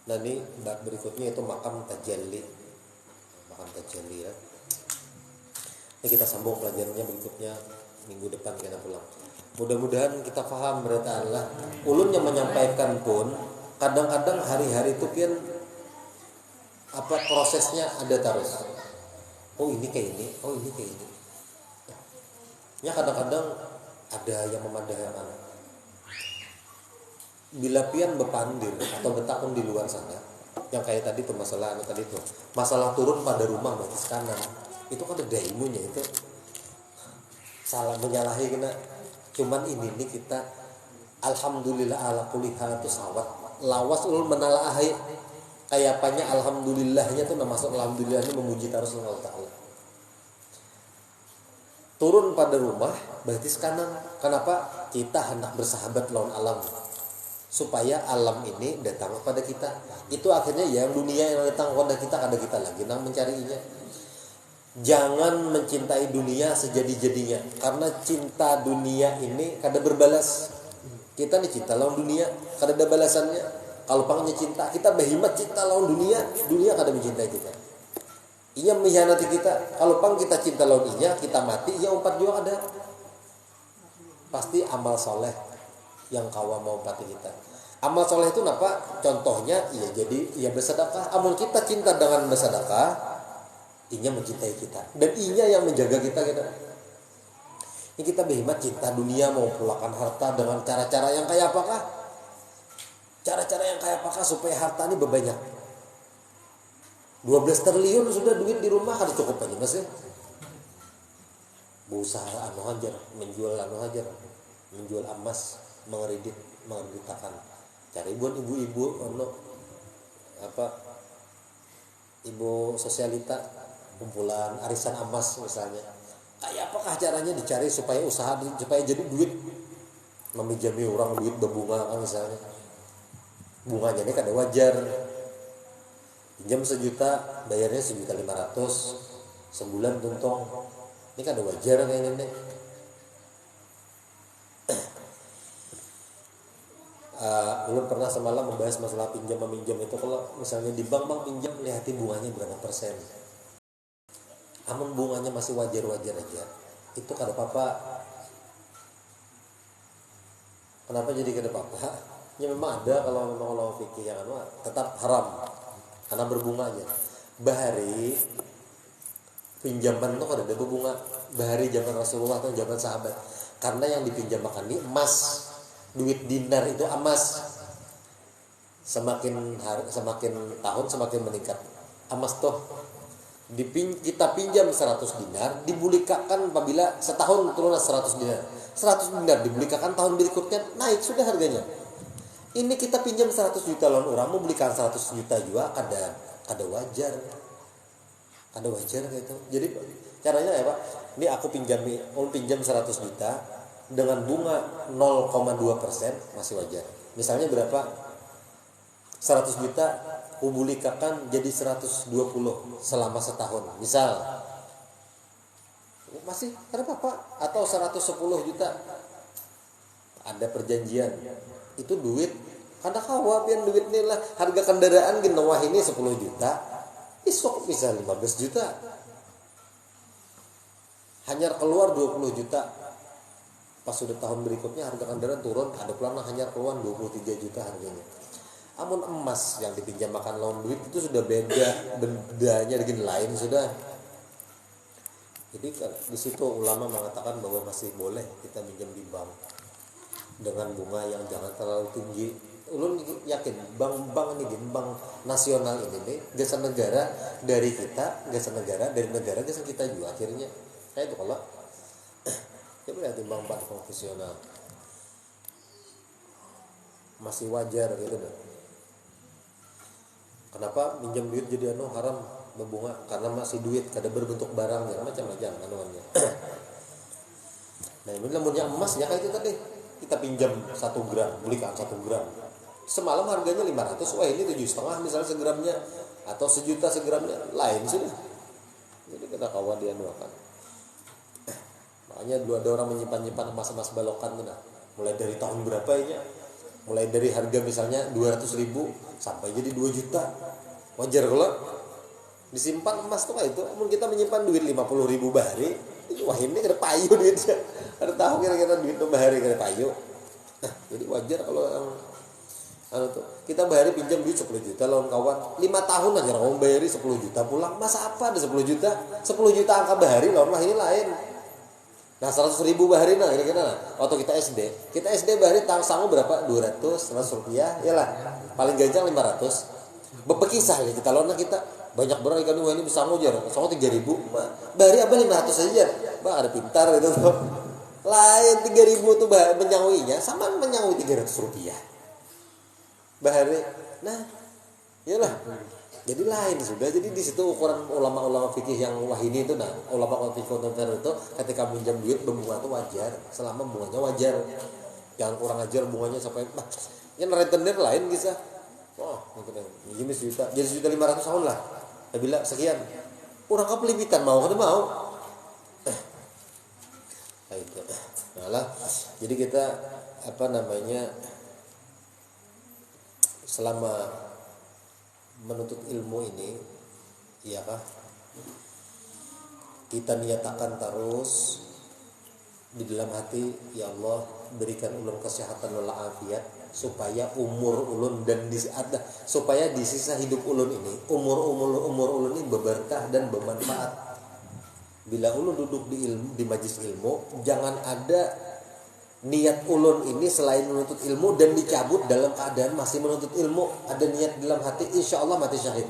S1: Nah ini bab berikutnya itu makam tajalli. Makam tajalli ya. Ini kita sambung pelajarannya berikutnya minggu depan kita pulang. Mudah-mudahan kita paham berarti Allah. Ulun yang menyampaikan pun kadang-kadang hari-hari itu kan prosesnya ada terus. Oh ini kayak ini, oh ini kayak ini. Ya kadang-kadang ada yang memandangkan. Bila pian bepandir atau betakun di luar sana, yang kayak tadi tuh masalah turun pada rumah batis kanan, itu kan ada ilmunya itu. Salah menyalahi kena. Cuman ini nih kita alhamdulillah ala kulli hal itu sawat. Lawas ulun menalaahi kayak apanya alhamdulillahnya tuh masuk alhamdulillahnya memuji terus Allah Ta'ala. Turun pada rumah batis kanan. Kenapa? Kita hendak bersahabat lawan alam, supaya alam ini datang kepada kita. Itu akhirnya yang dunia yang datang kepada kita, kada kita lagi nang mencarinya. Jangan mencintai dunia sejadi-jadinya, karena cinta dunia ini kada berbalas. Kita nih cinta lawan dunia, kada ada balasannya. Kalau pangnya cinta, kita berhimat cinta lawan dunia, dunia kada mencintai kita. Ia mengkhianati kita. Kalau pang kita cinta lawan ia, kita mati, ia umpat juga ada. Pasti amal soleh yang kawa mau umpati kita. Amal soleh itu apa? Contohnya, ia bersedekah. Amun kita cinta dengan bersedekah, inya mencintai kita dan inya yang menjaga kita. Ini kita berhemat cinta dunia, mau pulakan harta dengan cara-cara yang kayak apakah? Cara-cara yang kayak apakah supaya harta ini berbanyak? 12 triliun sudah duit di rumah kada cukup aja mas ya. Berusaha menjual emas, mengreditakan. Cari buat ibu-ibu ibu sosialita, kumpulan arisan emas misalnya. Kayak apakah caranya dicari supaya supaya jadi duit, meminjami orang duit berbunga kan misalnya. Bunganya ini kada wajar. Pinjam 1 juta, bayarnya 1.500.000 sebulan tuntong. Ini kada wajar kayak ini. Belum pernah semalam membahas masalah pinjam-meminjam itu. Kalau misalnya di bank pinjam, lihati bunganya berapa persen. Amun bunganya masih wajar-wajar aja, itu kada apa-apa. Kenapa jadi kada apa-apa? Ya memang ada kalau fikih yang tetap haram karena berbunga aja. Bahari pinjaman itu kada ada berbunga. Bahari zaman Rasulullah atau zaman sahabat. Karena yang dipinjamkan ini emas. Duit dinar itu emas. Semakin tahun semakin meningkat. Emas tuh kita pinjam 100 dinar, dibulikakan apabila setahun turun 100 dinar. 100 dinar dibulikakan tahun berikutnya naik sudah harganya. Ini kita pinjam 100 juta lawan orang mau belikan 100 juta juga kada wajar. Kada wajar kayak itu. Jadi caranya ya Pak, ini aku pinjam 100 juta dengan bunga 0,2% masih wajar. Misalnya berapa? 100 juta kubulikakan jadi 120 selama setahun. Misal. Masih ada apa? Atau 110 juta. Ada perjanjian. Itu duit. Kada kawa pian duit ni lah. Harga kendaraan gini wah ini 10 juta. Isok bisa 15 juta. Hanya keluar 20 juta. Pas sudah tahun berikutnya harga kendaraan turun, ada pula hanya keluar 23 juta harganya. Amun emas yang dipinjamkan lawan duit itu sudah beda, bendanya dengan lain sudah. Jadi di situ ulama mengatakan bahwa masih boleh kita pinjam di bank dengan bunga yang jangan terlalu tinggi. Ulun yakin bank nasional ini nih jasa negara dari kita, jasa negara dari negara jasa kita juga akhirnya. Kayak itu kalau coba lihat bank konvensional masih wajar gitu deh. Kenapa minjam duit jadi haram berbunga? Karena masih duit, kada berbentuk barang ya macam-macam anuannya. Nah ini lamunnya emas ya kayak itu tadi. Kita pinjam 1 gram, belikan 1 gram. Semalam harganya 500, wah ini 7,5 misalnya segramnya, atau 1 juta segramnya, lain sudah. Jadi kita kawan dia anuakan. Makanya ada orang menyimpan emas-emas balokan tuh nah. Mulai dari tahun berapa ya? Mulai dari harga misalnya 200.000 sampai jadi 2 juta. Wajar kalau disimpan emas tuh kayak itu. Namun kita menyimpan duit 50.000 bahari, wah ini kada payu duitnya. Ada tahu kira-kira duit bahari kira payu. Nah, jadi wajar kalau tuh kita bahari pinjam duit 10 juta lawan kawan 5 tahun aja orang bayari 10 juta pulang. Masa apa ada 10 juta? 10 juta angka bahari lawan mah ini lain. Nah 100.000 bahari nah kira-kira nah. Waktu kita SD bahari sanggup berapa? 200, 100 rupiah, iyalah. Paling gancang 500. Berpekisah ya kita lawan kita banyak berat ikan ini bisa ngujar, sanggup 3.000. Bahari apa 500 aja. Bang ada pintar gitu tuh. Lain 3.000 tuh menyanguinya sama menyangui 300 rupiah. Bahari. Nah, iyalah. Jadi lain sudah. Jadi di situ ukuran ulama-ulama fikih yang wahini itu nah, ulama fikih kontemporer itu ketika pinjam duit berbunga itu wajar, selama bunganya wajar. Jangan kurang ajar bunganya sampai yang rentenir lain bisa. Wah, ini sejuta. Jadi 1.500 tahun lah. Saya bilang sekian. Orang kepelipitan mau kan mau. Nah, itu. Nah lah. Jadi kita selama menuntut ilmu ini iya kah kita niatakan terus di dalam hati ya Allah berikan ulun kesehatan wal afiat supaya umur ulun dan supaya di sisa hidup ulun ini umur ulun ini berberkah dan bermanfaat. Bila ulun duduk di majlis ilmu jangan ada niat ulun ini selain menuntut ilmu dan dicabut dalam keadaan masih menuntut ilmu. Ada niat dalam hati, insya Allah mati syahid.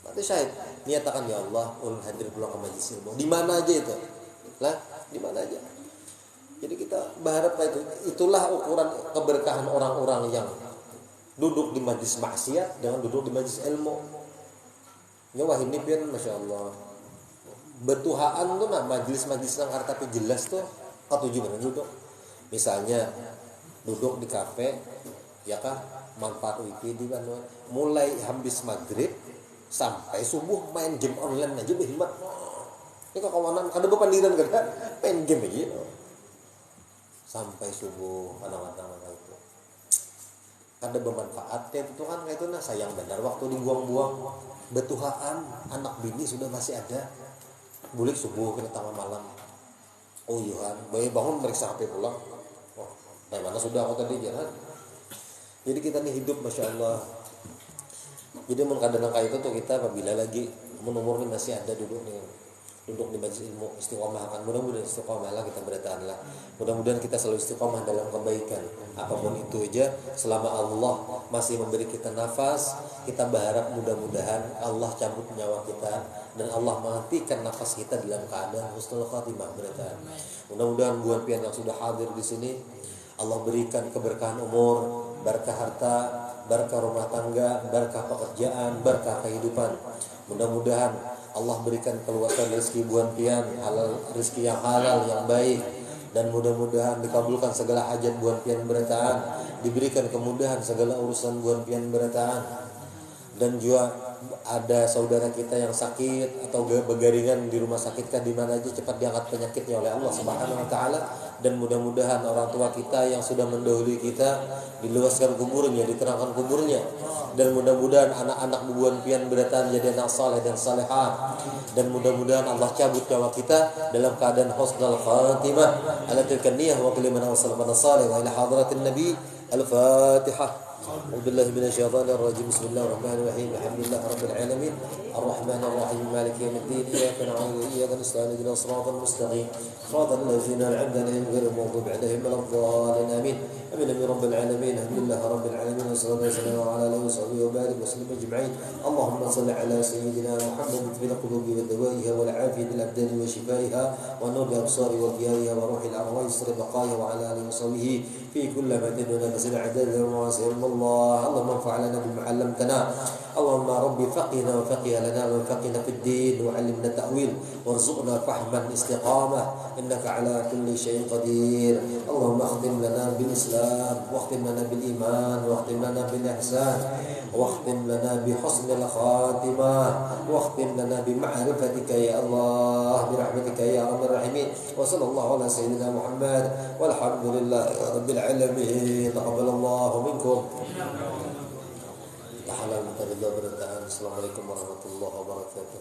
S1: Mati syahid. Niatakan ya Allah, ulun hadir pulang ke majelis ilmu. Di mana aja itu? Lah, di mana aja? Jadi kita berharap itu. Itulah ukuran keberkahan orang-orang yang duduk di majelis maksiat dengan duduk di majelis ilmu. Ya wah ini pian masya Allah. Bertuhaan tuh nah majelis-majelis nang tapi jelas tuh. Ketujuh benar duduk. Misalnya duduk di kafe, ya kah? Manfaat wifi di mana? Mulai habis maghrib sampai subuh main game online aja berhemat. Ini kok kawanan kada bepandiran kada main game aja. Sampai subuh kadang-kadang itu. Kada bermanfaat itu kan kayak itu nah sayang benar waktu dibuang-buang. Betuhaan anak bini sudah masih ada. Bulik subuh kena tengah malam. Oh iya, bayi bangun meriksa HP pulang. Oh, dari mana sudah aku tadi jalan. Jadi kita nih hidup masya Allah. Jadi kadang kayak itu tuh kita apabila lagi umur ini masih ada duduk di majelis ilmu istiqomah kan mudah-mudahan istiqomah lah kita bertahan lah. Mudah-mudahan kita selalu istiqomah dalam kebaikan. Apapun itu aja selama Allah masih memberi kita nafas, kita berharap mudah-mudahan Allah cabut nyawa kita dan Allah menghentikan nafas kita dalam keadaan husnul khatimah bertahan. Mudah-mudahan buat pian yang sudah hadir di sini Allah berikan keberkahan umur, berkah harta, berkah rumah tangga, berkah pekerjaan, berkah kehidupan. Mudah-mudahan Allah berikan keluasan rezeki buan pian, halal rezeki yang halal yang baik dan mudah-mudahan dikabulkan segala hajat buan pian bertahan, diberikan kemudahan segala urusan buan pian bertahan. Dan juga ada saudara kita yang sakit atau bergaringan di rumah sakit kan di mana aja cepat diangkat penyakitnya oleh Allah Subhanahu wa taala dan mudah-mudahan orang tua kita yang sudah mendahului kita diluaskan kuburnya, diterangkan kuburnya dan mudah-mudahan anak-anak bubuan pian bertahan jadi anak saleh dan salehah dan mudah-mudahan Allah cabut nyawa kita dalam keadaan husnul khatimah ala tilka niyyah wa kullu man awsala salih wa ila hadratin nabi al-fatihah. أعوذ بالله من الشيطان الرجيم بسم الله الرحمن الرحيم الحمد لله رب العالمين الرحمن الرحيم مالك يوم الدين إياك نعبد وإياك نستعين اهدنا الصراط المستقيم صراط الذين أنعمت عليهم غير المغضوب عليهم ولا الضالين آمين آمين من رب العالمين الحمد لله رب العالمين والصلاة والسلام على آله وصحبه وبارك وسلم أجمعين اللهم صل على سيدنا محمد في القلوب ودوائها والعافية الأبدان وشفائها ونور الأبصار وضيائها وروح الأرواح سر بقائها وعلى آله وصحبه في كل مدين ونفس عدد واسع الله اللهم انفع لنا بما علمتنا اللهم ربي فقنا وفقه لنا وفقنا في الدين وعلمنا التأويل وارزقنا فهما استقامة إنك على كل شيء قدير اللهم اختم لنا بالإسلام واختم لنا بالإيمان واختم لنا بالإحسان واختم لنا بحسن الخاتمة واختم لنا بمعرفتك يا الله برحمتك يا أرحم الراحمين وصلى الله على سيدنا محمد والحمد لله رب العالمين تقبل الله منكم تحلل متردد bertahan. Assalamualaikum warahmatullahi wabarakatuh.